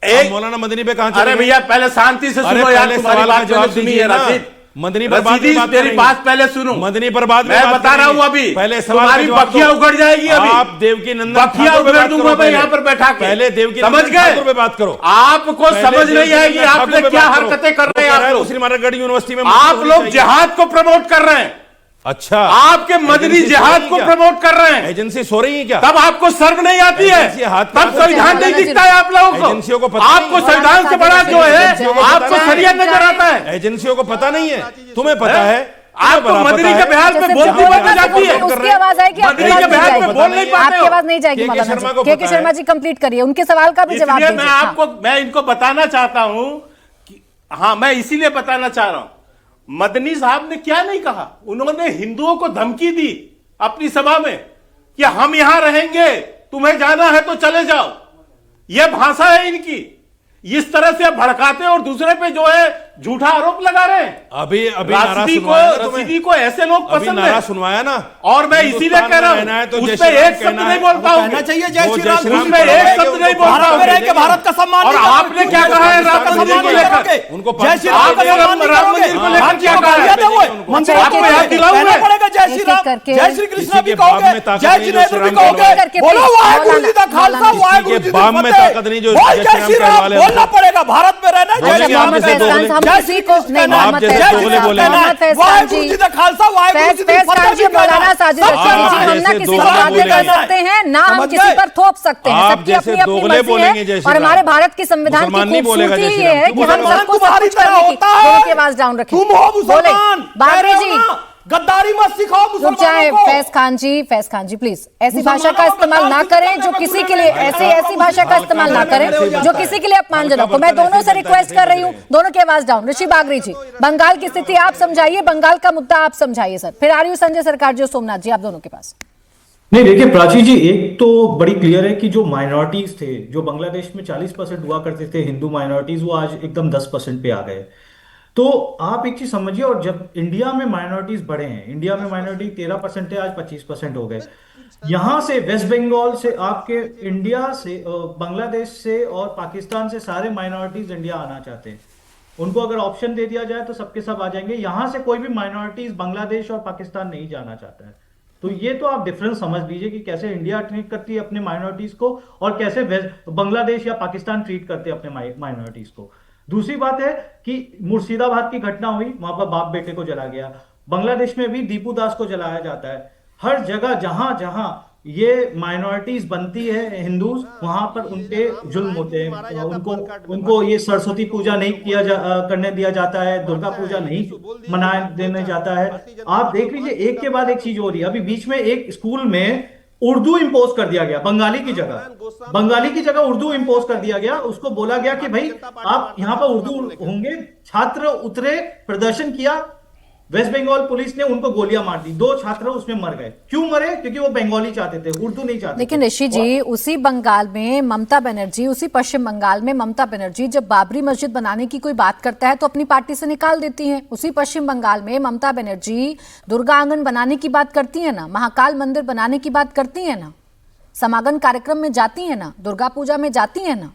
एक-
आप मौलाना मदनी पे कहां
अरे
चले गए?
भैया, पहले शांति से
अरे
सुनो यार,
पहले
तुम्हारी
सवाल का
बात
जवाब
मैंने सुनी
दीजिए
है
ना।
रशीद।
मदनी पर बात
रशीदी,
बात
मेरी
करेंगे।
बात पहले सुनो।
मदनी पर बात
मैं बता रहा हूं अभी।
पहले सवाल
तुम्हारी
का जवाब
बखिया
दो।
उगड़ जाएगी अभी।
आप देवकी नंदन
बखिया
ठाकुर पे
उगड़
बात
दूंगा
करो
मैं
पहले।
यहाँ पर बैठा के।
पहले देवकी
समझ
नंदन
गए?
ठाकुर पे बात करो।
आपको
पहले
समझ
देवकी
नहीं आएगी
नंदन
आपने
ठाकुर पे
क्या
बात करो।
हरकतें कर
वो
रहे हैं
कह
आप
है
लोग।
दूसरी मानगढ़ यूनिवर्सिटी में
आप
होनी
लोग
चाहिए।
जिहाद को प्रमोट कर रहे हैं।
अच्छा,
आपके मदनी
एजेंसी
जिहाद
सो
को
रही है
प्रमोट कर रहे हैं।
क्या? एजेंसी सो रही है क्या?
तब आपको शर्म नहीं आती है?
एजेंसी हाथ
तब
पे-
संविधान नहीं दिखता है आप लोगों
एजेंसियों को
को?
पता नहीं
आपको
है।
संविधान से बड़ा जो
एजेंसियों को
है,
पता
आपको
नहीं है।
शरीयत नजर आता है।
एजेंसियों को पता नहीं है, तुम्हें पता है?
आपको
तुम्हें
मदनी
पता
के
है?
बिहार में
जैसे
बोलती
बोलना
बंद हो जाती है।
उसकी आवाज आएगी, आपकी
मदनी
आवाज
के
नहीं
बिहार में
जाएगी।
बोल नहीं पाते
आपकी
हो।
आवाज नहीं जाएगी
के.के.
मौलाना
शर्मा
जी।
को
के.के.
पता है।
शर्मा जी कंप्लीट करिए, उनके सवाल का भी जवाब
इसलिए
दीजिए।
मैं
हाँ।
आपको मैं इनको बताना चाहता हूं कि हाँ, मैं इसीलिए बताना चाह रहा हूं, मदनी साहब ने क्या नहीं कहा। उन्होंने हिंदुओं को धमकी दी अपनी सभा में कि हम यहां रहेंगे, तुम्हें जाना है तो चले जाओ। यह भाषा है इनकी। इस तरह से भड़काते और दूसरे पे जो है झूठा आरोप लगा रहे हैं।
अभी नारा
राष्ट्रीय को
सुनवाया ना तुम्हें?
रसीदी को ऐसे लोग
अभी
पसंद
नारा
है।
सुनवाया ना।
और मैं इसीलिए
हिंदुस्तान
कह रहा
में रहना है
हूं,
तो जय
उस पे
श्री राम
एक शब्द
कहना
नहीं
है।
बोल पाऊंगे।
कहना चाहिए जय
वो
श्री
जय
राम।
श्री राम
उस पे
कहना
एक
है,
शब्द
उनको
नहीं बोल
भारत में
पाओगे।
रह के भारत का सम्मान
और
नहीं करोगे।
आपने क्या कहा है राम
उनको
मंदिर को
पाकिस्तान
लेकर?
भेजेंगे। उनको
जय श्री
पाकिस्तान
राम का
भेजेंगे।
सम्मान नहीं
राम
करोगे।
मंदिर को लेकर
भारतीय
क्या
को
कहा है?
गालियां दोगे।
उनको
मंदिर
आपको
को
याद दिलाऊंगा।
कहना पड़ेगा जय श्री
एक-एक
राम,
करके।
जय श्री कृष्ण
किसी
भी
के बाप
कहोगे,
में ताकत
जय
नहीं जो
जिनेन्द्र
श्री
भी
राम
कहोगे।
कहलवाए।
करके
बोलो
प्लीज,
वाहेगुरु जी का खालसा,
मौलाना।
वाहेगुरु
किसी
जी
के
की
बाप में
फतेह।
ताकत नहीं जो
बोल
जय
जय
श्री
श्री
राम
राम
कहलवाए।
बोलना पड़ेगा। भारत में रहना है, जय
बोलेंगे
श्री
आप
राम
जैसे
कहना है।
दोगले-
हम
जय
किसी
श्री
को
कृष्ण
नहीं,
कहना है।
मोहम्मद
जैसे
जय
दोगले
श्री राम
बोले।
कहना है।
मोहम्मद फैज
वाहेगुरु
खान
जी का खालसा, वाहेगुरु जी की
फैज
फतेह
खान जी,
भी कहना है।
मौलाना साजिद
सब
रशीदी
कहना
जी,
है।
हम ना
जैसे
किसी को
दोगले
बाध्य कर
बोलेंगे।
सकते हैं, ना हम
समझ
किसी
गए?
पर थोप सकते हैं।
आप
सबकी
जैसे
अपनी अपनी
दोगले
मर्जी
बोलेंगे
है।
जय श्री
और हमारे
राम।
भारत के संविधान की
मुसलमान नहीं बोलेगा
खूबसूरती
जय श्री
ये
राम।
है कि हम
मुसलमान
सबको सब
तुम्हारी
कुछ
तरह
करने की।
होता है।
दोनों की आवाज डाउन रखें।
तुम हो
बोले
मुसलमान,
बाबरी
कह
जी,
रहे हो ना, गद्दारी मत सिखाओ
रुक जाए।
मुसलमानों को।
फैज खान जी प्लीज ऐसी भाषा का इस्तेमाल ना करें जो किसी के लिए ऐसी भाषा का इस्तेमाल ना करें जो किसी के लिए अपमानजनक हो। मैं दोनों से रिक्वेस्ट कर रही हूँ, दोनों की आवाज डाउन। ऋषि बागरी जी, बंगाल की स्थिति आप समझाइए, बंगाल का मुद्दा आप समझाइए सर। फिर आर्यू संजय सरकार जी और सोमनाथ जी, आप दोनों के पास।
नहीं देखिए प्राची जी, एक तो बड़ी क्लियर है कि जो माइनॉरिटीज थे, जो बांग्लादेश में 40% हुआ करते थे हिंदू माइनॉरिटीज, वो आज एकदम 10% पे आ गए। तो आप एक चीज समझिए, और जब इंडिया में माइनॉरिटीज बढ़े हैं, इंडिया में माइनॉरिटी 13% है, आज 25% हो गए। यहां से वेस्ट बंगाल से, आपके इंडिया से, बांग्लादेश से और पाकिस्तान से सारे माइनॉरिटीज इंडिया आना चाहते हैं। उनको अगर ऑप्शन दे दिया जाए तो सबके सब आ जाएंगे। यहां से कोई भी माइनॉरिटीज बांग्लादेश और पाकिस्तान नहीं जाना चाहता है। तो ये तो आप डिफरेंस समझ लीजिए कि कैसे इंडिया ट्रीट करती है अपने माइनॉरिटीज को और कैसे बांग्लादेश या पाकिस्तान ट्रीट करते हैं अपने माइनॉरिटीज को। दूसरी बात है कि मुर्शिदाबाद की घटना हुई, वहां पर बाप बेटे को जला गया। बांग्लादेश में भी दीपू दास को जलाया जाता है। हर जगह जहां जहां ये माइनॉरिटीज बनती है हिंदूज, वहां पर उनके जुल्म होते हैं। उनको ये सरस्वती पूजा नहीं करने दिया जाता है, दुर्गा पूजा नहीं मनाने देने जाता है। आप देख लीजिए, एक के बाद एक चीज हो रही है। अभी बीच में एक स्कूल में उर्दू इंपोज कर दिया गया, बंगाली की जगह उर्दू इंपोज कर दिया गया। उसको बोला गया कि भाई आप यहां पर उर्दू होंगे। छात्र उतरे, प्रदर्शन किया, वेस्ट बंगाल पुलिस ने उनको गोलियां मार दी। 2 छात्र उसमें मर गए। क्यों मरे? क्योंकि वो बंगाली चाहते थे, उर्दू नहीं चाहते।
लेकिन ऋषि जी, उसी बंगाल में ममता बनर्जी, उसी पश्चिम बंगाल में ममता बनर्जी जब बाबरी मस्जिद बनाने की कोई बात करता है तो अपनी पार्टी से निकाल देती हैं। उसी पश्चिम बंगाल में ममता बनर्जी दुर्गा आंगन बनाने की बात करती है ना, महाकाल मंदिर बनाने की बात करती है ना, समागम कार्यक्रम में जाती है ना, दुर्गा पूजा में जाती है ना।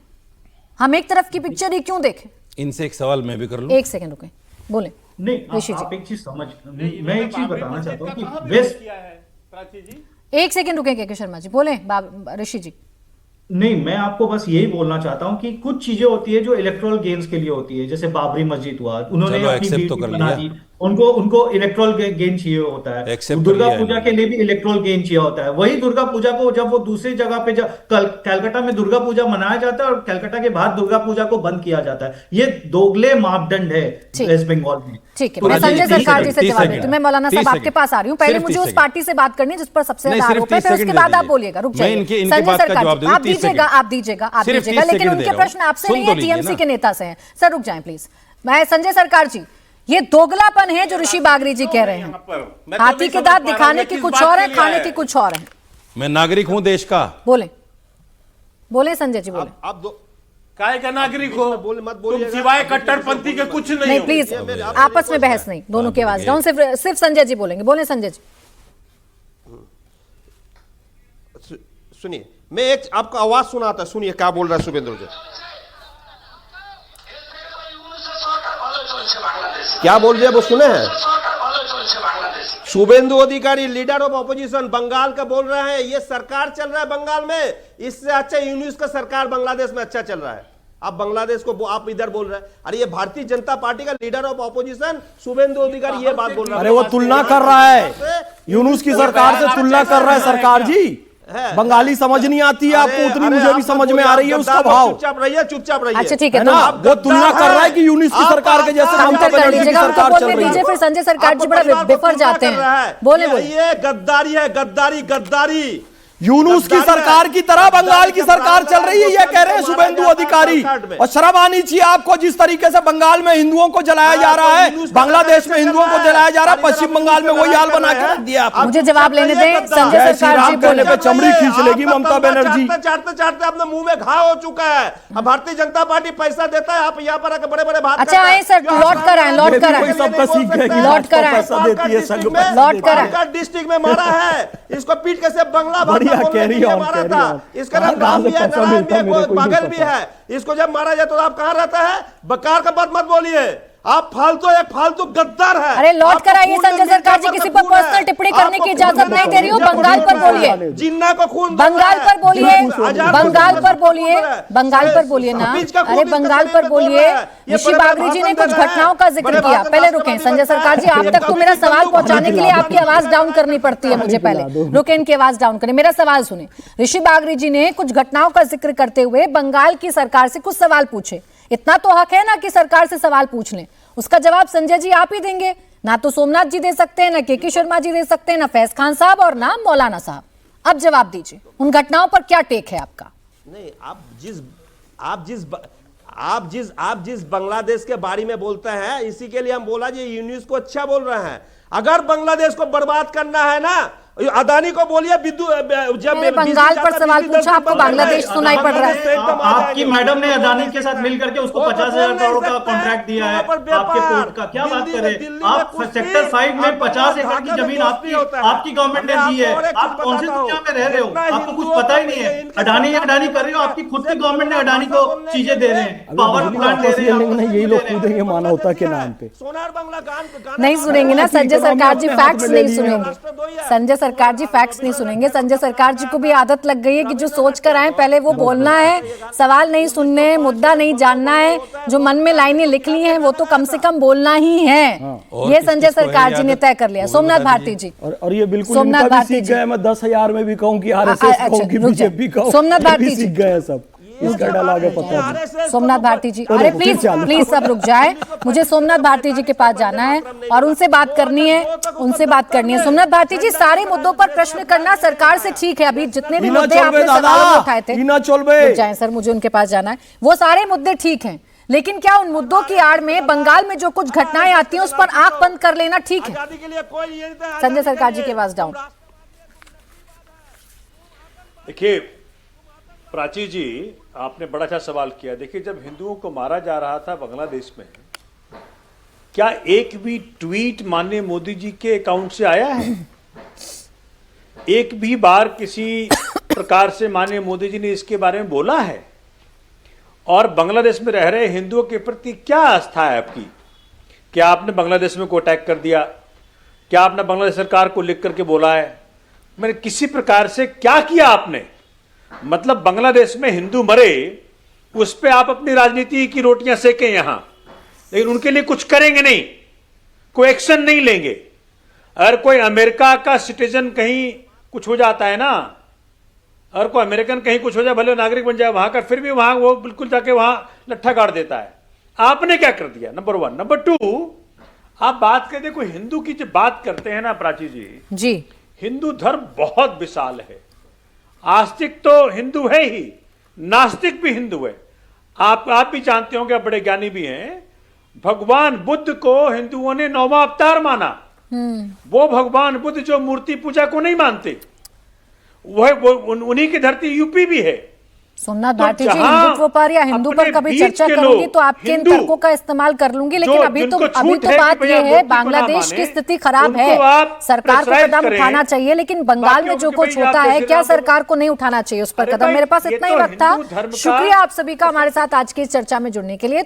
हम एक तरफ की पिक्चर ही क्यों देखें?
इनसे एक सवाल मैं भी कर लूं।
एक सेकंड रुके, बोले।
नहीं,
ऋषि जी,
आप एक चीज समझ, मैं एक चीज बताना चाहता हूँ कि वेस्ट,
एक सेकंड रुके के शर्मा जी, बोले ऋषि जी।
नहीं, मैं आपको बस यही बोलना चाहता हूँ कि कुछ चीजें होती है जो इलेक्टोरल गेम्स के लिए होती है। जैसे बाबरी मस्जिद हुआ, उन्होंने
चलो,
अपनी
accept तो
बेटी
कर
बना
लिया।
दी।
उनको इलेक्ट्रल गेन चाहिए होता है।
Accept
दुर्गा
किया है
पूजा के लिए भी इलेक्ट्रल गेन चाहिए होता है। वही दुर्गा पूजा को जब वो दूसरी जगह पे कलकत्ता में दुर्गा पूजा मनाया जाता है और कलकत्ता के बाहर दुर्गा पूजा को बंद किया जाता है। ये दोगले मापदंड है
ठीक।
वेस्ट बंगाल में।
ठीक है,
तो
मैं
ये-
संजय
30
सरकार जी से
सेकंड,
जवाब
30
देती हूं। मैं मौलाना साहब
30
आपके पास आ रही हूँ। पहले
सिर्फ
मुझे
30
उस पार्टी से बात करनी है जिस पर सबसे
नहीं,
ज्यादा
सिर्फ
आरोप है,
30
फिर उसके
सेकंड
बाद
दे
आप
दीजिए।
बोलिएगा। रुक
मैं
जाइए
इनकी
संजय
बात का
सरकार
जवाब
जी,
दे दूं,
आप
30
दीजिएगा,
सेकंड।
आप दीजिएगा, आप
सिर्फ
दीजिएगा,
30
लेकिन
सेकंड
उनके
दे रहा हूं।
प्रश्न आपसे
सुन
नहीं
तो
है,
लीजिए
टीएमसी
ना।
के नेता से हैं। सर रुक जाएं प्लीज। मैं संजय सरकार जी, ये दोगलापन है जो ऋषि बागरी जी कह रहे हैं।
मैं तो
हाथी
नहीं
के
समझ
दांत
पा रहा
दिखाने
हूं
की
किस
कुछ
बात
और
के
है,
लिए
खाने
आया
की
है।
कुछ और है।
मैं नागरिक हूं देश का।
बोले बोले संजय जी, बोले।
आप दो
काय का नागरिक हो,
मत
तुम
बोलिएगा।
सिवाय कट्टरपंथी के कुछ नहीं
नहीं
हो।
प्लीज,
ये मेरे-
आपस में बहस नहीं, दोनों की आवाज डाउन। सिर्फ संजय जी बोलेंगे। बोले संजय जी।
सुनिए, मैं एक आपको आवाज सुनाता, सुनिए क्या बोल रहा है शुभेंदु जी। क्या बोल रहे हैं वो सुने हैं? शुभेंदु अधिकारी लीडर ऑफ ऑपोजिशन बंगाल का बोल रहे हैं ये सरकार चल रहा है बंगाल में, इससे अच्छा यूनिस का सरकार बांग्लादेश में अच्छा चल रहा है। आप बांग्लादेश को आप इधर बोल रहे हैं। अरे ये भारतीय जनता पार्टी का लीडर ऑफ ऑपोजिशन शुभेंदु अधिकारी ये बात बोल रहा है।
अरे वो तुलना कर रहा है, यूनुस की सरकार से तुलना कर रहा है सरकार जी। बंगाली समझ नहीं आती है आपको, उतनी मुझे भी समझ में आ रही है उसका भाव।
चुपचाप रहिए, चुपचाप रहिए।
अच्छा ठीक है,
है ना, वो तुलना कर रहा है कि यूनिस की सरकार के जैसे ममता
काउंटर कर
बनर्जी की
लीजिएगा, उनको
सरकार चल
बोलने
रही
दीजिए।
है।
फिर संजय सरकार जी
आपको
बड़ा
परिवार को
बेफर
तुलना
जाते
कर रहा
हैं।
है।
बोले
ये-
बोले।
ये गद्दारी है, गद्दारी गद्दारी।
यूनुस की सरकार की तरह बंगाल की सरकार चल रही है, ये कह रहे हैं शुभेंदु अधिकारी। और शर्म आनी चाहिए आपको, जिस तरीके से बंगाल में हिंदुओं को जलाया जा रहा है, बांग्लादेश में हिंदुओं को जलाया जा रहा है, पश्चिम बंगाल में वही हाल बना के रख दिया आपने।
मुझे जवाब लेने दें। संजय
जय श्री
सरकार जी
राम कहने
बोले।
पे चमड़ी खींच लेगी ममता बनर्जी।
चाटते चाटते अपने मुंह में घाव हो चुका है। अब भारतीय जनता पार्टी पैसा देता है, आप यहाँ पर आकर बड़े बड़े बात
अच्छा आए सर, लौट कर आए, लौट कर आए।
सबका सीख गए कि
लौट कर आए।
पैसा देती है संघ पैसा
लौट
देती
कर
है।
आए।
डिस्ट्रिक्ट में मारा है, इसको पीट के से बंगला
बढ़िया,
भाषा बोलने
carry
के लिए
on,
मारा
carry
था।
on।
इसका नाम
कहाँ
राम
से
भी है,
पैसा
नारायण
मिलता
भी है,
मेरे को ही नहीं
पागल भी
पता।
है। इसको जब मारा जाए तो आप कहाँ रहता है? बकार का बात मत बोलिए, आप फालतू एक फालतू गद्दार है।
अरे लौट कर आइए।
आपको खून
संजय
में
सरकार जी
मिर्जापुर
किसी
का
पर
खून है।
पर्सनल टिप्पणी करने की
आपको
इजाजत
खून
नहीं दे रही हूँ।
मिर्जापुर
बंगाल पर
का
बोलिए,
जिन्ना को खून
बंगाल पर बोलिए,
हजार
बंगाल पर
खून
बोलिए,
है।
बंगाल पर बोलिए ना।
बीच का खून
अरे
इसके
बंगाल
शरीर
पर
में दौड़
बोलिए।
रहा है। ये
ऋषि
बड़े
बागरी जी ने
भाषण
कुछ
दे रहा है।
घटनाओं का जिक्र
बड़े
किया।
भाषण
पहले
राष्ट्रपति
रुकें
बनता
संजय सरकार जी,
है।
आप
ये
तक तो
कभी
मेरा
भी
सवाल
बंदूक
पहुंचाने के लिए
उठाने
आपकी आवाज डाउन करनी पड़ती है मुझे। पहले रुकें, इनकी आवाज डाउन करें, मेरा सवाल सुने। ऋषि बागरी जी ने कुछ घटनाओं का जिक्र करते हुए बंगाल की सरकार से कुछ सवाल पूछे। इतना तो हक है ना कि सरकार से सवाल पूछ लें। उसका जवाब संजय जी आप ही देंगे, ना तो सोमनाथ जी दे सकते हैं, ना के शर्मा जी दे सकते हैं, ना फैज खान साहब और ना मौलाना साहब। अब जवाब दीजिए, उन घटनाओं पर क्या टेक है आपका?
नहीं, आप जिस बांग्लादेश के बारे में बोलते हैं, इसी के लिए हम बोला जी यूनिस को अच्छा बोल रहे हैं। अगर बांग्लादेश को बर्बाद करना है ना, अदानी को बोलिए जब
मैंने बंगाल पर सवाल पूछा, आपको बांग्लादेश सुनाई पड़ रहा है।
आपकी मैडम ने अदानी के साथ मिल करके उसको 50,000 करोड़ का कॉन्ट्रैक्ट दिया है आपके पोर्ट का। क्या बात करें आप? सेक्टर 5 में 50 एकड़ की जमीन आपकी गवर्नमेंट ने दी है। आप कौन सी दुनिया में रह रहे हो? आपको कुछ पता ही नहीं है। अडानी कर रहे हो, आपकी खुद की गवर्नमेंट ने अडानी को चीजें दे रहे हैं, पावर प्लांट दे रहे हैं।
यही लोग कूदेंगे मानवता के नाम पे।
सोनार बांग्ला गान
नहीं सुनेंगे ना संजय सरकार जी, फैक्ट्स नहीं सुनेंगे। संजय सरकार जी फैक्ट्स नहीं सुनेंगे। संजय सरकार जी को भी आदत लग गई है कि जो सोच कर आए पहले वो बोलना है, सवाल नहीं सुनने, मुद्दा नहीं जानना है, जो मन में लाइनें लिख ली हैं वो तो कम से कम बोलना ही है। ये संजय सरकार जी ने तय कर लिया। सोमनाथ भारती जी,
और ये बिल्कुल
सोमनाथ
इनका भी
भारती
सीख
जी।
गए। मैं 10,000 में भी कहूँ कि आरएसएस
अच्छा,
कहूँ कि
रुक जाए।
बीजेपी कहूँ,
सोमनाथ
ये भी
भारती जी।
सीख गए सब। इसका डायलॉग है पता नहीं।
सोमनाथ भारती जी,
चलो,
अरे
फिर
प्लीज
चालू।
प्लीज सब रुक जाए। मुझे सोमनाथ भारती जी के पास जाना है और उनसे बात करनी है, उनसे बात करनी है। सोमनाथ भारती जी, सारे मुद्दों पर प्रश्न करना सरकार से ठीक है। अभी जितने भी मुद्दे आपने सवालों में उठाए थे, रुक जाएं सर, मुझे उनके पास जाना है। वो सारे मुद्दे ठीक हैं, लेकिन क्या उन मुद्दों की आड़ में बंगाल में जो कुछ घटनाएं आती हैं उस पर आंख बंद कर लेना ठीक है? संजय सरकार जी के पास डाउन।
देखिए प्राची जी, आपने बड़ा अच्छा सवाल किया। देखिए, जब हिंदुओं को मारा जा रहा था बांग्लादेश में, क्या एक भी ट्वीट माननीय मोदी जी के अकाउंट से आया है? एक भी बार किसी प्रकार से माननीय मोदी जी ने इसके बारे में बोला है? और बांग्लादेश में रह रहे हिंदुओं के प्रति क्या आस्था है आपकी? क्या आपने बांग्लादेश में कोई अटैक कर दिया? क्या आपने बांग्लादेश सरकार को लिख करके बोला है? मैंने किसी प्रकार से क्या किया आपने? मतलब बांग्लादेश में हिंदू मरे, उस पे आप अपनी राजनीति की रोटियां सेकें यहां, लेकिन उनके लिए कुछ करेंगे नहीं। कोई एक्शन नहीं लेंगे। अगर कोई अमेरिका का सिटीजन कहीं कुछ हो जाता है ना, अगर कोई अमेरिकन कहीं कुछ हो जाए, भले नागरिक बन जाए वहां का, फिर भी वहां वो बिल्कुल जाके वहां लट्ठा गाड़ देता है। आपने क्या कर दिया, नंबर 1। नंबर 2, आप बात करते कोई हिंदू की जब बात करते हैं ना प्राची जी, हिंदू धर्म बहुत विशाल है। आस्तिक तो हिंदू है ही, नास्तिक भी हिंदू है। आप भी जानते होंगे, आप बड़े ज्ञानी भी हैं। भगवान बुद्ध को हिंदुओं ने 9वां अवतार माना। वो भगवान बुद्ध जो मूर्ति पूजा को नहीं मानते, उन्हीं की धरती यूपी भी है।
सोमनाथ भाटी जी, हिंदुत्व पर या हिंदू पर कभी चर्चा करूंगी तो आपके इन तर्कों का इस्तेमाल कर लूंगी, लेकिन अभी तो बात यह है, बांग्लादेश की स्थिति खराब है, सरकार को कदम उठाना चाहिए, लेकिन बंगाल में जो कुछ होता है, क्या सरकार को नहीं उठाना चाहिए उस पर कदम? मेरे पास इतना ही वक्त था। शुक्रिया आप सभी का हमारे साथ आज की इस चर्चा में जुड़ने के लिए।